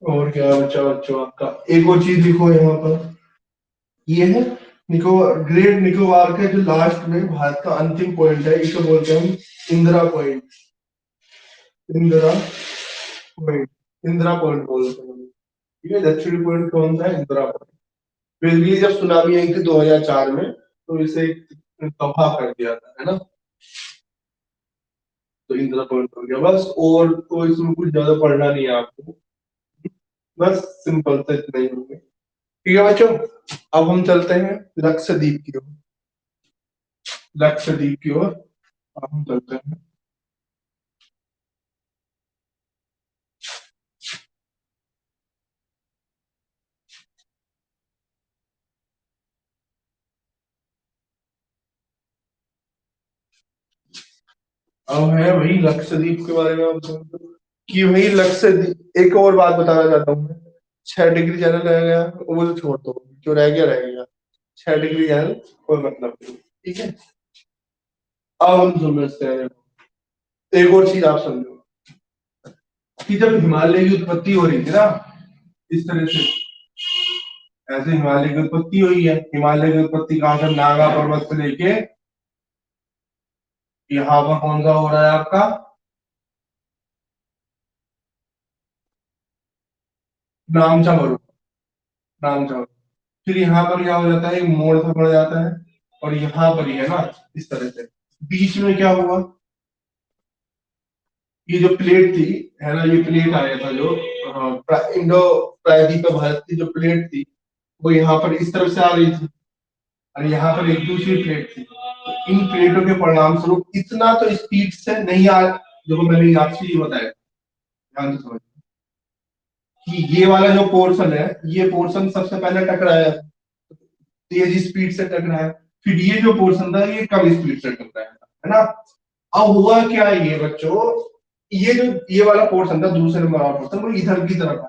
और क्या बचा बच्चों आपका? एक और चीज लिखो यहाँ पर, ये है निकोबार, ग्रेट निकोबार का जो लास्ट में भारत का अंतिम पॉइंट है, इसे बोलते हैं हम Indira point. Indira point, Indira point बोलते हैं, ठीक है। दक्षिणी पॉइंट कौन सा है? इंदिरा पॉइंट। बेसिकली जब सुनामी आई थी 2004 में, तो इसे तबाह कर दिया था, है ना। तो इंदिरा पॉइंट हो गया बस, और तो इसमें कुछ ज्यादा पढ़ना नहीं है आपको, बस सिंपल से इतना ही होंगे, ठीक है बच्चों। अब हम चलते हैं लक्षद्वीप की ओर। लक्षद्वीप की ओर अब हम चलते हैं। अब है वही लक्षद्वीप के बारे में आप समझो कि भाई लक्षद्वीप, एक और बात बताना चाहता हूँ मैं। 6 डिग्री चैनल रह गया, वो तो छोड़ दो, जो रह गया रह गया। 6 डिग्री चैनल कोई मतलब नहीं, ठीक है। अब हम समझते हैं, एक और चीज आप समझो कि जब हिमालय की उत्पत्ति हो रही थी ना, इस तरह से, ऐसे हिमालय की उत्पत्ति हुई है। हिमालय की उत्पत्ति कहां से? नागा पर्वत से लेके यहाँ पर कौन सा हो रहा है आपका? नामचा मरुस्थल, नामचा। फिर यहाँ पर क्या हो जाता है? एक मोड़ सा पड़ जाता है, और यहाँ पर ही है ना, इस तरह से। बीच में क्या हुआ? ये जो प्लेट थी, है ना, ये प्लेट आया था जो इंडो प्रायद्वीप भारत की जो प्लेट थी, वो यहाँ पर इस तरफ से आ रही थी, और यहाँ पर एक दूसरी प्लेट थी। तो इन प्लेटों के परिणाम स्वरूप इतना तो स्पीड से नहीं आ, देखो मैंने आपसे ये बताया, ध्यान से समझ, कि ये वाला जो पोर्शन है, ये पोर्शन सबसे पहले टकराया, तेज स्पीड से टकराया। फिर ये जो पोर्शन था, ये कम स्पीड से टकराया, है ना। अब हुआ क्या ये बच्चों, ये जो ये वाला पोर्शन था, दूसरे नंबर वाला पोर्शन, वो इधर की तरफ है,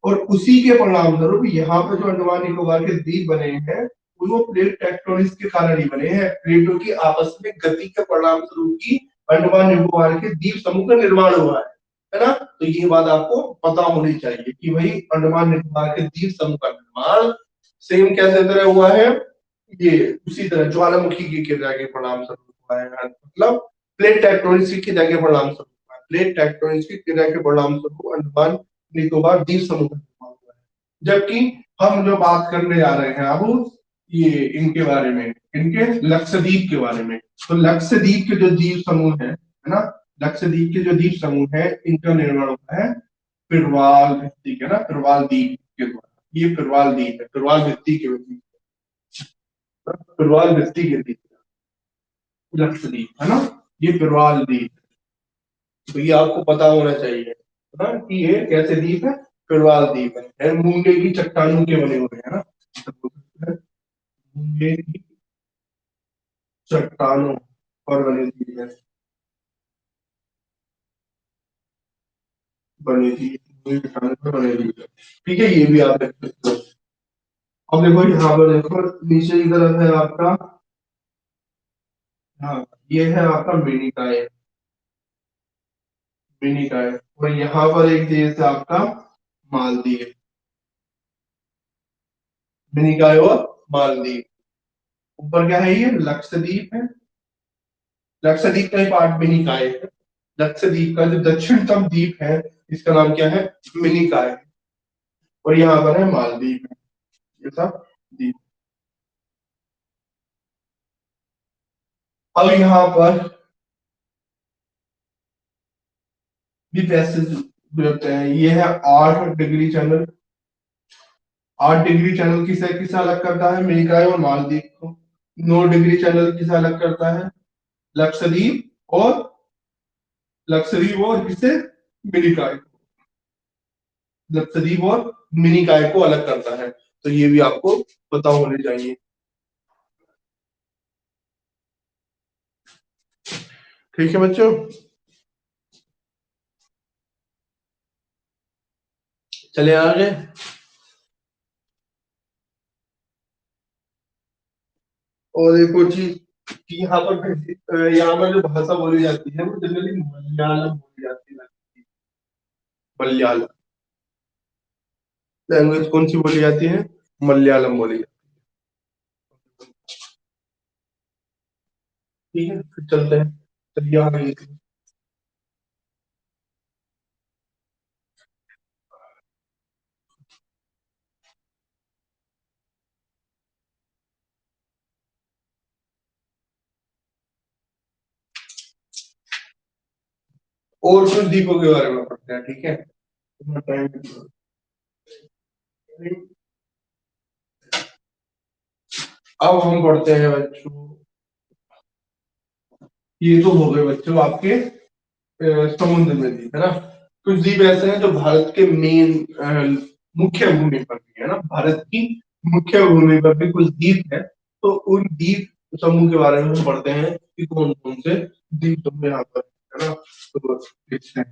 और उसी के परिणाम स्वरूप यहाँ पे जो अंडमान निकोबार के द्वीप बने हैं, वो प्लेट टेक्टोनिक्स के कारण ही बने हैं। प्लेटों की आपस में गति के परिणाम स्वरूप ही अंडमान निकोबार के द्वीप समूह का निर्माण हुआ है ना। तो ये बात आपको पता होनी चाहिए कि भाई अंडमान निकोबार के द्वीप समूह का निर्माण सेम कैसे तरह हुआ है, ये उसी तरह ज्वालामुखी की क्रिया के परिणाम स्वरूप हुआ है, मतलब प्लेट टेक्टोनिक्स की क्रिया के परिणाम स्वरूप हुआ है। प्लेट टेक्टोनिक्स की क्रिया के परिणाम स्वरूप अंडमान निकोबार द्वीप समूह का निर्माण हुआ है। जबकि हम जो बात करने जा रहे हैं अब, ये इनके बारे में, इनके लक्षद्वीप के बारे में। तो लक्षद्वीप के जो द्वीप समूह है ना, लक्षद्वीप के जो द्वीप समूह है, इनका निर्माण हुआ है फिरवाल भित्ति है ना, फिरवाल द्वीप के द्वारा, ये फिरवाल द्वीप है, फिरवाल भित्ति के फिरवाल भित्ति के द्वीप, लक्षद्वीप है ना, ये फिरवाल द्वीप। तो ये आपको पता होना चाहिए है ना कि ये कैसे द्वीप है, फिरवाल द्वीप है मूंगे की चट्टानों के बने हुए हैं ना, मूंगे की चट्टानों पर बने द्वीप है, बने द्वीप, मूंगे की चट्टानों पर बने द्वीप है। ठीक है, ये भी आप देख सकते हो। अब देखो यहाँ पर देखो नीचे की तरफ है आपका, हाँ ये है आपका मिनिकाय, मिनिकाय, और यहाँ पर एक देश है आपका मालदीव, मिनिकाय और मालदीव। ऊपर क्या है, ये लक्षद्वीप है, लक्षद्वीप का ही पार्ट मिनिकाय है। लक्षद्वीप का जो दक्षिणतम द्वीप है इसका नाम क्या है, मिनिकाय, और यहाँ पर है मालदीव है, ये सब द्वीप। अब यहाँ पर भी पैसेज होते हैं, ये है 8 डिग्री चैनल, 8 डिग्री चैनल किसे किसे अलग करता है, मेघालय और मालदीव को। 9 डिग्री चैनल किसे अलग करता है, लक्षद्वीप और, लक्षद्वीप और किसे, मिनिकाय, लक्षद्वीप और मिनिकाय को अलग करता है। तो ये भी आपको पता होने चाहिए। ठीक है बच्चों, चले आगे। और एक और चीज कि यहाँ पर जो भाषा बोली जाती है वो जनरली मलयालम बोली जाती है, मलयालम लैंग्वेज कौन सी बोली जाती है, मलयालम बोली जाती है। ठीक है, फिर चलते हैं, चलिए आगे। और कुछ द्वीपों के बारे में पढ़ते हैं, ठीक है, इतना टाइम। अब हम पढ़ते हैं बच्चों, ये तो हो गए बच्चों आपके समुद्र में द्वीप है ना। कुछ द्वीप ऐसे हैं जो भारत के मेन मुख्य भूमि पर भी है ना, भारत की मुख्य भूमि पर भी कुछ द्वीप है। तो उन द्वीप समूह के बारे में हम पढ़ते हैं कि कौन कौन से द्वीप समूह यहाँ पर है ना, तो देखते हैं।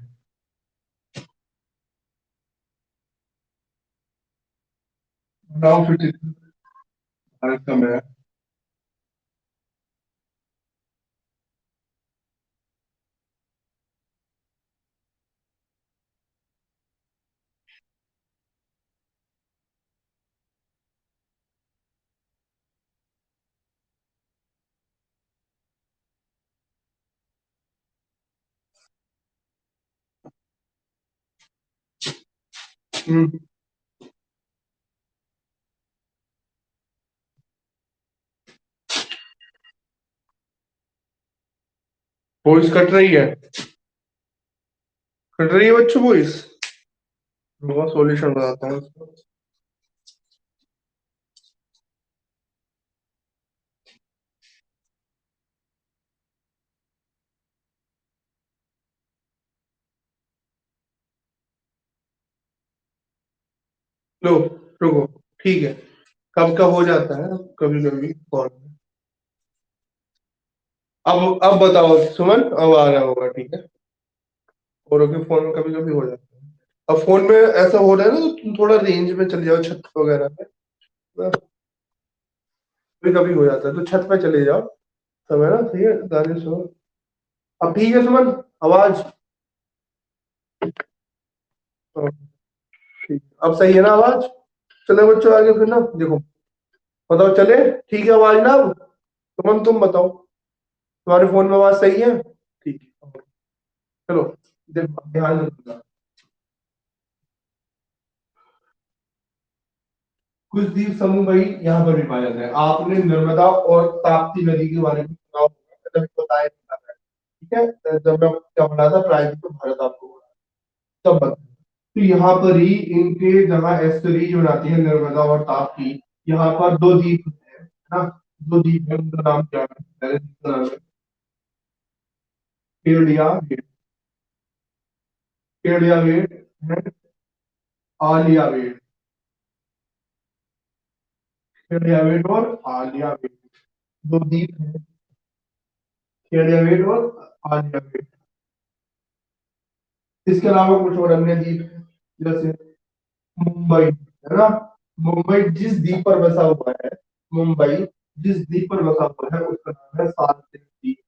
नाउ फिर भारत का मैं, वॉइस कट रही है, कट रही है बच्चों वॉइस, सॉल्यूशन बताता हूँ इसका। लो, रुको, ठीक है, कब कब हो जाता है कभी कभी कॉल। अब बताओ सुमन, अब आ रहा होगा, ठीक है, औरों के फोन में कभी कभी हो जाता है। अब फोन में ऐसा हो रहा है ना, तो तुम थोड़ा रेंज में चले जाओ, छत वगैरह पे, कभी कभी हो जाता है, तो छत पे चले जाओ, सब है ना, ठीक है, गाने सुनो। अब ठीक है सुमन, आवाज, हाँ, ठीक, अब सही है ना आवाज। चले बच्चों आगे फिर ना, देखो, बताओ चले, ठीक है आवाज ना अब, सुमन तुम बताओ, तुम्हारे फोन में आवाज सही है, ठीक है, चलो, देखो ध्यान रखना। कुछ द्वीप समूह भाई यहाँ पर भी पाए जाते हैं। आपने नर्मदा और ताप्ती नदी के बारे में सुना होगा, कभी बताया नहीं था, ठीक है, जब मैं क्या बना था प्रायद्वीप भारत आपको, तब बताया। तो यहाँ पर ही इनके जहाँ एस्टरीज बनाती है नर्मदा और ताप्ती, यहाँ पर दो द्वीप है ना, दो द्वीप है, उनका नाम क्या है? पहले द्वीप का नाम है केवड़िया वेट, केवड़िया वेट है, आलिया वेट, केवड़िया वेट और आलिया वेट, दो द्वीप है, केवड़िया वेट और आलिया वेट। इसके अलावा कुछ और अन्य द्वीप है, जैसे मुंबई है ना, मुंबई जिस द्वीप पर बसा हुआ है, मुंबई जिस द्वीप पर बसा हुआ है उसका नाम है सालसेट द्वीप,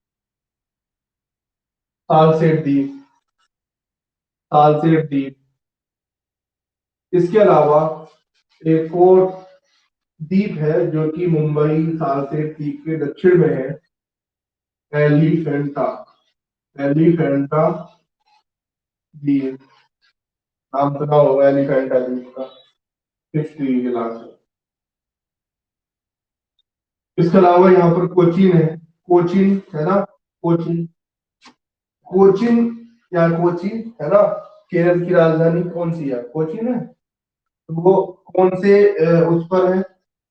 सालसेट द्वीप, सालसेट द्वीप। इसके अलावा एक और द्वीप है जो कि मुंबई सालसेट द्वीप के दक्षिण में है, एलिफेंटा, एलिफेंटा द्वीप, नाम सुना होगा एलिफेंटा द्वीप का, हिस्ट्री के नाम से। इसके अलावा यहाँ पर कोचीन है, कोचीन है ना, कोचीन, कोचीन या कोची है ना, केरल की राजधानी कौन सी है? कोचीन है। तो वो कौन से उस पर है?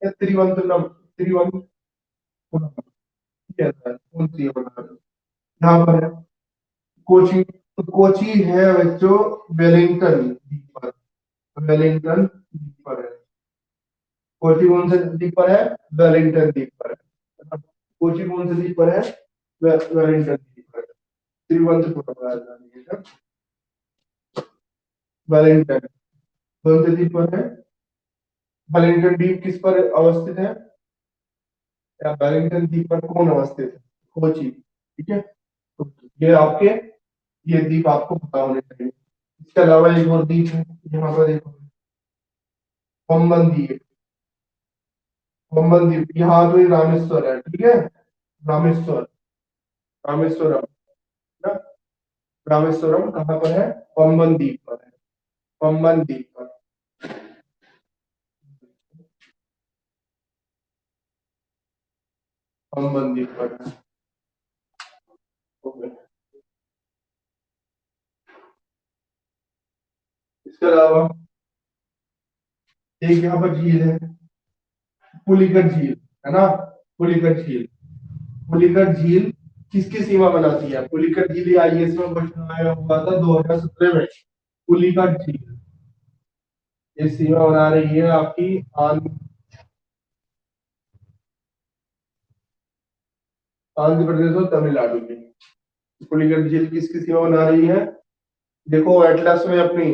या त्रिवंतपुरम, त्रिवंतपुरम कहता है, कौन सी है बता दो। यहाँ पर है कोची, तो कोची है बच्चों वेलिंगटन द्वीप पर, वेलिंगटन द्वीप पर है। कोची कौन से द्वीप पर है? वेलिंगटन द्वीप पर है। कोची कौन से द्वीप पर है? वेलिंगटन द्वीप पर है। तिरुवनंतपुरम राजधानी है वेलिंगटन, कौन से द्वीप पर है? वेलिंगटन द्वीप किस पर अवस्थित है, या वेलिंगटन द्वीप पर कौन अवस्थित है? कोची, ठीक है। तो ये आपके, ये द्वीप आपको पता होने चाहिए। इसके अलावा एक और द्वीप है, यहाँ पर देखो, पंबन द्वीप, पंबन द्वीप, यहाँ तो ये रामेश्वर है, ठीक है, रामेश्वर, रामेश्वरम ना, रामेश्वरम कहाँ पर है? पंबन द्वीप पर है, पंबन द्वीप पर, पंबन द्वीप पर है। ओके। इसके अलावा एक यहाँ पर झील है, पुलिकट झील, है ना, पुलिकट झील, पुलिकट झील किसकी सीमा बनाती है? पुलिकट झील आईएएस में क्वेश्चन आया हुआ था 2017 में। पुलिकट झील ये सीमा बना रही है आपकी आंध्र प्रदेश और तमिलनाडु की। पुलिकट झील किसकी सीमा बना रही है? देखो एटलस में अपनी,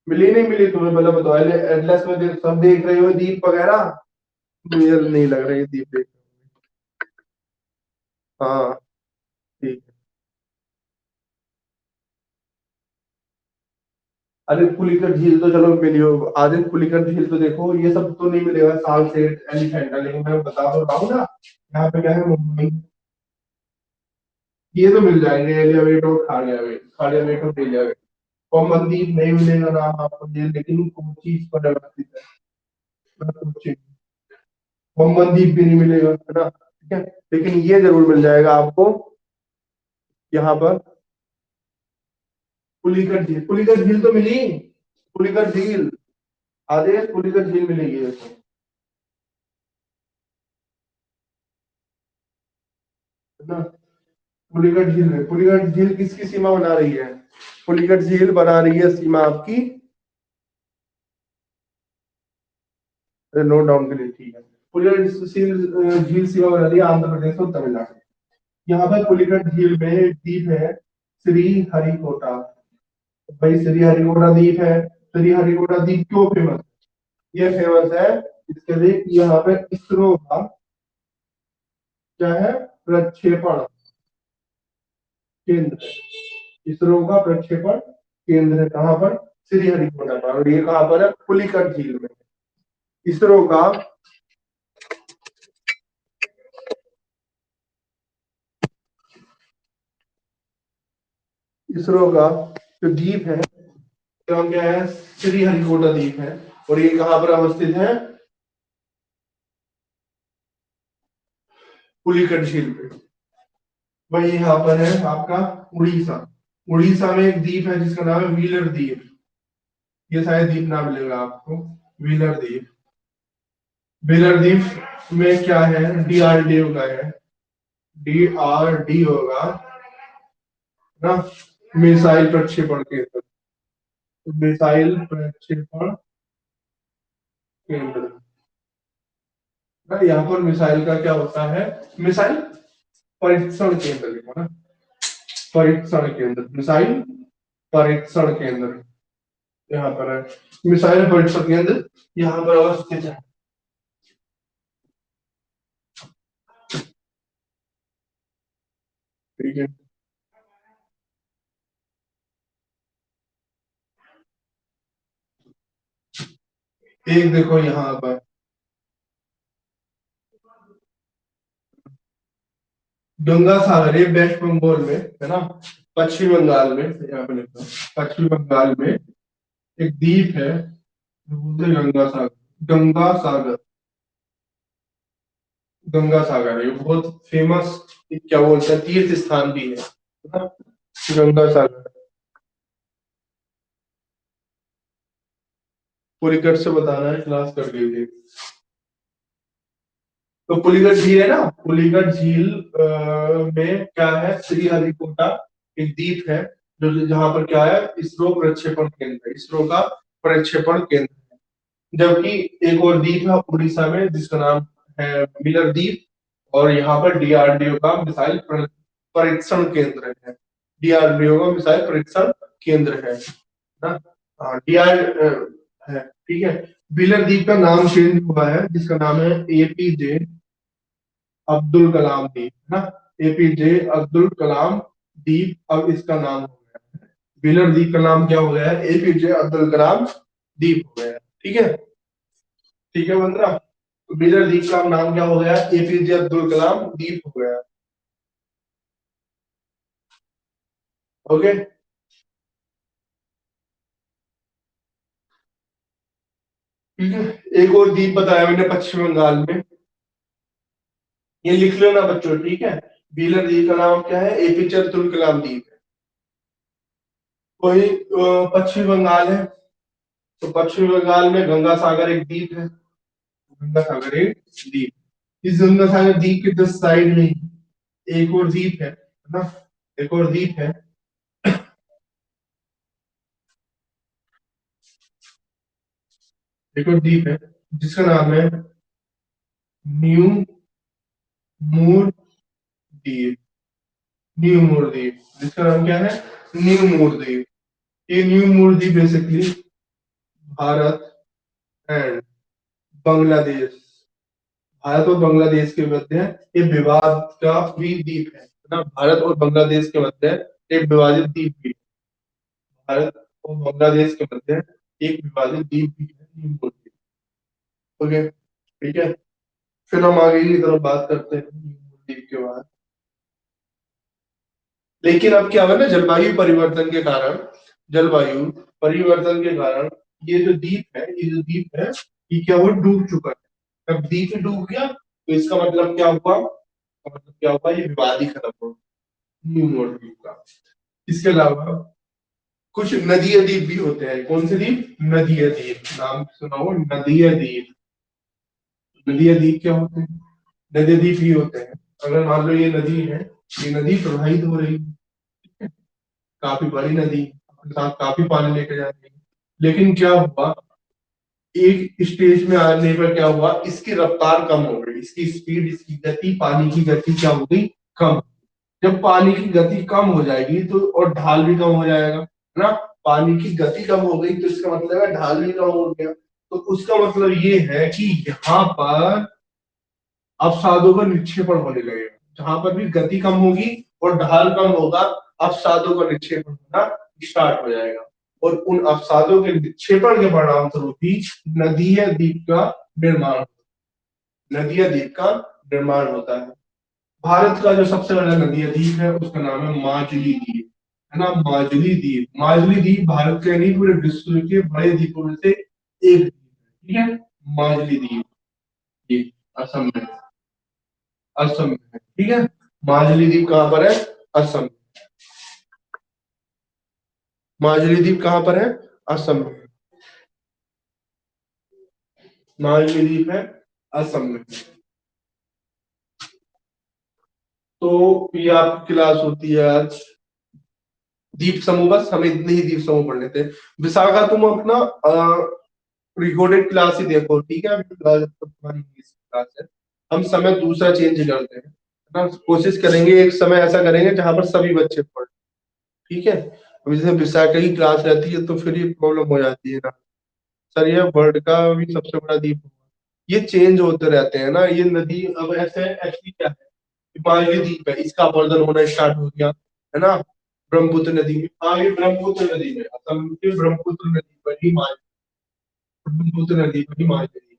मिली नहीं मिली तुम्हें पहले बताओ, एटलस में सब देख रहे हो द्वीप वगैरह, मुझे नहीं लग रहा है द्वीप देख, हाँ ठीक है। अरे पुलिकट झील तो चलो मिली हो, आदिल पुलिकट झील तो देखो, ये सब तो नहीं मिलेगा साल से एलिफेंटा, लेकिन मैं बता तो रहा हूँ ना, यहाँ पे क्या है मुंबई, ये तो मिल जाएंगे, एलिया वेट और खाड़िया वेट, खाड़िया वेट और एलिया वेट। कॉमन द्वीप नहीं मिलेगा नाम आपको ये, लेकिन कोची इस पर अवस्थित है, कोची, कॉमन द्वीप भी नहीं मिलेगा है ना, ठीक है, लेकिन ये जरूर मिल जाएगा आपको यहाँ पर पुलिकट झील, पुलिकट झील तो मिली, पुलिकट झील, आदेश पुलिकट झील मिलेगी देखो, है ना। पुलिकट झील में, पुलिकट झील किसकी सीमा बना रही है? पुलिकट झील बना रही है सीमा आपकी, नोट डाउन के लिए, ठीक है। पुलिकट झील सीमा बना रही है आंध्र प्रदेश और तमिलनाडु। यहाँ पर पुलिकट झील में एक द्वीप है श्री हरिकोटा, भाई श्री हरिकोटा द्वीप है। श्री हरिकोटा द्वीप क्यों फेमस? ये फेमस है इसके लिए कि यहाँ पे इसरो का क्या है, प्रक्षेपण केंद्र है, इसरो का प्रक्षेपण केंद्र है, कहाँ पर? श्रीहरिकोटा पर, और ये कहाँ पर है? पुलिकट झील में। इसरो का, इसरो का जो द्वीप है तो क्या है, श्रीहरिकोटा द्वीप है, और ये कहाँ पर अवस्थित है? पुलिकट झील पे। वही यहाँ पर है आपका उड़ीसा, उड़ीसा में एक द्वीप है जिसका नाम है व्हीलर द्वीप, ये शायद द्वीप ना मिलेगा आपको, व्हीलर द्वीप। व्हीलर द्वीप में क्या है, डीआरडीओ का है, डीआरडीओ का ना, मिसाइल प्रक्षेपण केंद्र, मिसाइल प्रक्षेपण केंद्र ना। यहाँ पर मिसाइल का क्या होता है, मिसाइल परीक्षण केंद्र लिखो ना, परीक्षण केंद्र, मिसाइल परीक्षण केंद्र यहाँ पर है, मिसाइल परीक्षण केंद्र यहाँ पर अवस्थित है। ठीक है, एक देखो यहाँ पर गंगा सागर, ये वेस्ट बंगाल में है ना, पश्चिम बंगाल में, यहाँ पे लिखो, पश्चिम बंगाल में एक द्वीप है जो बोलते हैं गंगा सागर, गंगा सागर, गंगा सागर है, ये बहुत फेमस, क्या बोलते हैं, तीर्थ स्थान भी है ना, गंगा सागर। पूरी कट से बताना है, क्लास कर लीजिए। तो पुलिगट झील है ना, पुलिगट झील में क्या है, श्रीहरिकोटा एक द्वीप है, जो जहां पर क्या है, इसरो प्रक्षेपण केंद्र है, इसरो का प्रक्षेपण केंद्र है। जबकि एक और द्वीप है उड़ीसा में जिसका नाम है मिलर द्वीप, और यहाँ पर डीआरडीओ का मिसाइल परीक्षण केंद्र है, डीआरडीओ का मिसाइल परीक्षण केंद्र है ना। डीआर है, ठीक है। व्हीलर द्वीप का नाम चेंज हुआ है, जिसका नाम है एपीजे अब्दुल कलाम द्वीप, है ना, एपीजे अब्दुल कलाम द्वीप, अब इसका नाम हो गया है, व्हीलर द्वीप का नाम क्या हो गया है, एपीजे अब्दुल कलाम द्वीप हो गया है। ठीक है, ठीक है बंदरा, तो व्हीलर द्वीप का नाम क्या हो गया, एपीजे अब्दुल कलाम द्वीप हो गया। ओके, ठीक है। एक और द्वीप बताया मैंने पश्चिम बंगाल में, ये लिख लो ना बच्चों, ठीक है। व्हीलर द्वीप का नाम क्या है, एपीजे अब्दुल कलाम द्वीप है। वही पश्चिम बंगाल है, तो पश्चिम बंगाल में गंगा सागर एक द्वीप है, गंगा सागर एक द्वीप, इस गंगा सागर द्वीप के जस्ट साइड में एक और द्वीप है ना, एक और द्वीप है, एक और द्वीप है जिसका नाम है न्यू मूर द्वीप, न्यू मूर द्वीप, जिसका नाम क्या है, न्यू मूर द्वीप। ये न्यू मूर द्वीप बेसिकली भारत एंड बांग्लादेश, भारत और बांग्लादेश के मध्य ये विवाद का भी द्वीप है ना, भारत और बांग्लादेश के मध्य एक विवादित द्वीप भी है, भारत और बांग्लादेश के मध्य एक विवादित द्वीप भी है, न्यू मूर द्वीप। ओके, ठीक है। फिर हम आगे की तरफ बात करते हैं न्यू मूर द्वीप के बाद। लेकिन अब क्या हुआ ना, जलवायु परिवर्तन के कारण, जलवायु परिवर्तन के कारण ये जो द्वीप है, ये जो द्वीप है, ये क्या हुआ, डूब चुका है। जब द्वीप डूब गया तो इसका मतलब क्या हुआ, मतलब क्या हुआ, ये विवाद ही खत्म हो गया न्यू मोर द्वीप का। इसके अलावा कुछ नदीय द्वीप भी होते हैं, कौन से द्वीप, नदीय द्वीप, नाम सुना हो, नदीय द्वीप। नदीय द्वीप क्या होते हैं, नदीय द्वीप ही होते हैं, अगर मान लो ये नदी है, ये नदी प्रवाहित हो रही है, काफी बड़ी नदी अपने साथ काफी पानी लेके जा रही है, लेकिन क्या हुआ, एक स्टेज में आने पर क्या हुआ, इसकी रफ्तार कम हो गई, इसकी स्पीड, इसकी गति, पानी की गति क्या हो गई, कम। जब पानी की गति कम हो जाएगी तो, और ढाल भी कम हो जाएगा, है ना, पानी की गति कम हो गई तो इसका मतलब है ढाल भी कम हो गया, तो उसका मतलब ये है कि यहाँ पर अवसादों का निक्षेपण होने लगेगा, जहां पर भी गति कम होगी और ढाल कम होगा, अवसादों का निक्षेपण होना स्टार्ट हो जाएगा, और उन अवसादों के निक्षेपण के परिणाम स्वरूप ही नदीय द्वीप का निर्माण, नदीय द्वीप का निर्माण होता है। भारत का जो सबसे बड़ा नदीय द्वीप है उसका नाम है माजुली द्वीप, है ना, माजुली द्वीप, माजुली द्वीप भारत के नहीं पूरे विश्व के बड़े द्वीपों में से एक द्वीप है, ठीक है, माजुली द्वीप, ये असम में, असम में है, ठीक है। माजुली द्वीप कहाँ पर है, असम, माजुली द्वीप कहाँ पर है, असम में। मालदीव द्वीप है असम में। तो ये आपकी क्लास होती है आज द्वीप समूह, बस हमें इतने ही द्वीप समूह पढ़ने थे। विशाखा तुम अपना रिकॉर्डेड क्लास ही देखो, ठीक है? अभी फिलहाल जब तक तुम्हारी इंग्लिश की क्लास है, हम समय दूसरा चेंज करते हैं, है ना? कोशिश करेंगे एक समय ऐसा करेंगे जहां पर सभी बच्चे पढ़, ठीक है? अभी जैसे विशाखा की क्लास रहती है तो फिर ये प्रॉब्लम हो जाती है ना, सर ये वर्ल्ड का भी सबसे बड़ा द्वीप होगा। ये चेंज होते रहते हैं ना, ये नदी अब ऐसे एक्चुअली क्या है, हिमालय द्वीप है, इसका अपरदन होना स्टार्ट हो गया, है ना? ब्रह्मपुत्र नदी में, हाँ ये ब्रह्मपुत्र नदी में, असम के ब्रह्मपुत्र नदी पर हिमालय, ब्रह्मपुत्र नदी पर हिमालय नदी,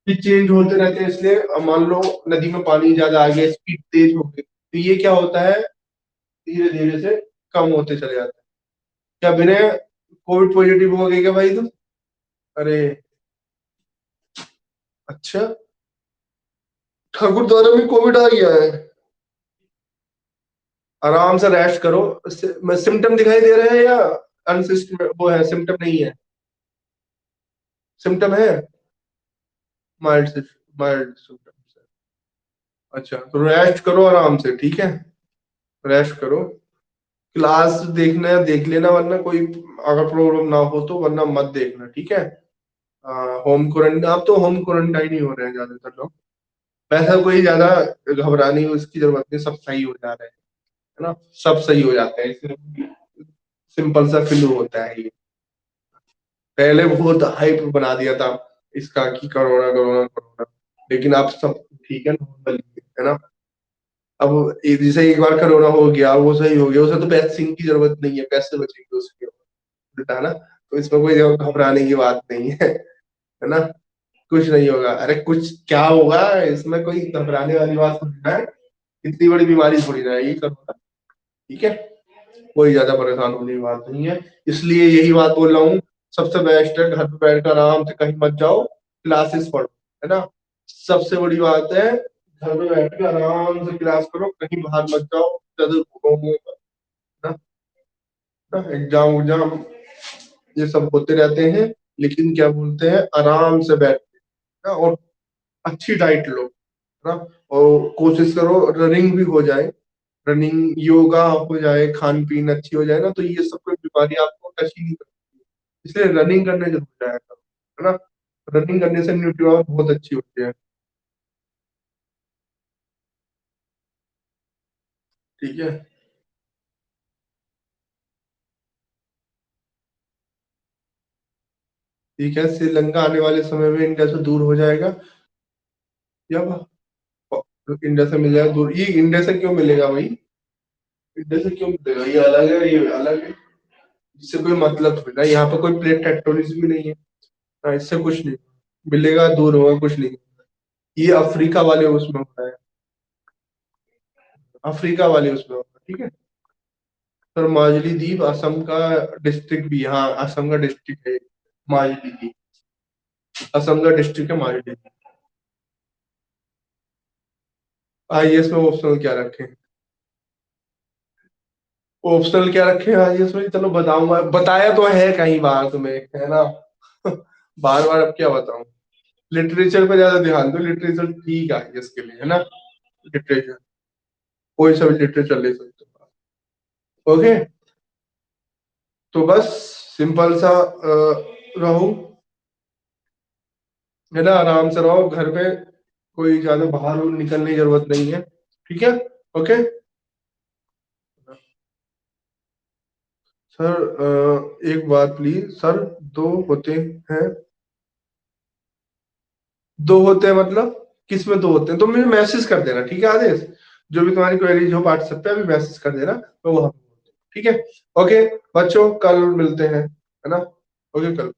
ये चेंज होते रहते हैं। इसलिए अब मान लो नदी में पानी ज्यादा आ गया, स्पीड तेज हो गई, तो ये क्या होता है, धीरे धीरे से कम होते चले जाते हैं। क्या बिना कोविड पॉजिटिव हो गई क्या भाई तुम? अरे अच्छा, ठाकुर द्वारा में कोविड आ गया है। आराम से रेस्ट करो। सिम्टम दिखाई दे रहे हैं या अनसिस्ट वो है, सिम्टम नहीं है? सिम्टम है, माइल्ड से, माइल्ड सिम्टम। अच्छा तो रेस्ट करो आराम से, ठीक है? रेस्ट करो, क्लास देखना है देख लेना, वरना कोई अगर प्रॉब्लम ना हो तो, वरना मत देखना, ठीक है? होम क्वारंटाइन, आप तो होम क्वारंटाइन ही हो रहे हैं ज्यादातर लोग। वैसा कोई ज्यादा घबराने की उसकी जरूरत नहीं, सब सही हो जा रहे हैं, है ना? सब सही हो जाते हैं, इसमें सिंपल सा फ्लू होता है ये। पहले बहुत हाइप बना दिया था इसका कि कोरोना कोरोना कोरोना, लेकिन अब सब ठीक है, नॉर्मल है ना? अब जैसे एक बार कोरोना हो गया, वो सही हो गया, उसे तो वैक्सीन की जरूरत नहीं है, पैसे बचेंगे उसके, उल्टा ना। तो इसमें कोई घबराने की बात नहीं है ना? कुछ नहीं होगा, अरे कुछ क्या होगा, इसमें कोई घबराने वाली बात थोड़ी ना है, इतनी बड़ी बीमारी थोड़ी ना है ये कोरोना, ठीक है? कोई ज्यादा परेशान होने की बात नहीं है। इसलिए यही बात बोल रहा हूँ, सबसे बेस्ट है घर पे बैठ कर आराम से, कहीं मत जाओ, क्लासेस पढ़ो, है ना? सबसे बड़ी बात है, घर में बैठ कर आराम से क्लास करो, कहीं बाहर मत जाओ, ज्यादा घूमो मत, ना? एग्जाम एग्जाम ये सब होते रहते हैं, लेकिन क्या बोलते हैं, आराम से बैठ के, ना? और अच्छी डाइट लो, है ना? और कोशिश करो रनिंग भी हो जाए, रनिंग योगा हो जाए, खान पीन अच्छी हो जाए ना, तो ये सब कोई बीमारी आपको टच ही नहीं करती, इसलिए रनिंग करने जरूर जाया करो, है ना? रनिंग करने से न्यूट्रिशन बहुत अच्छी होती है, ठीक है? ठीक है, श्रीलंका आने वाले समय में इंडिया से दूर हो जाएगा, या इंडिया से मिल जाएगा दूर, ये इंडिया से क्यों मिलेगा भाई? इंडिया से क्यों मिलेगा, ये अलग है ये अलग है, इससे कोई मतलब थोड़ी ना, यहाँ पे कोई प्लेट टेक्टोनिक्स भी नहीं है। हाँ, इससे कुछ नहीं मिलेगा, दूर होगा कुछ नहीं, ये अफ्रीका वाले उसमें होता है, अफ्रीका वाले उसमें होता है, ठीक है? सर माजुली द्वीप असम का डिस्ट्रिक्ट भी, हाँ असम का डिस्ट्रिक्ट है माजुली द्वीप, असम का डिस्ट्रिक्ट है माजुली द्वीप। आईएएस में ऑप्शनल क्या रखें? ऑप्शनल क्या रखें आईएएस में? चलो बताऊंगा, बताया तो है कई बार तुम्हें, है ना? बार बार अब क्या बताऊं? लिटरेचर पे ज्यादा ध्यान दो, लिटरेचर ठीक है आईएएस के लिए, है ना? लिटरेचर, कोई सा भी लिटरेचर ले सकते हो, ओके? तो बस सिंपल सा रहो, है ना? आराम से रहो घर पे, कोई ज्यादा बाहर निकलने की जरूरत नहीं है, ठीक है? ओके सर, एक बात प्लीज सर, दो होते हैं, दो होते हैं मतलब किस में दो होते हैं? तो मुझे मैसेज कर देना, ठीक है आदेश? जो भी तुम्हारी क्वेरीज हो व्हाट्सएप पे अभी मैसेज कर देना, तो वो हम, ठीक है? ओके बच्चों, कल मिलते हैं, है ना? ओके कल।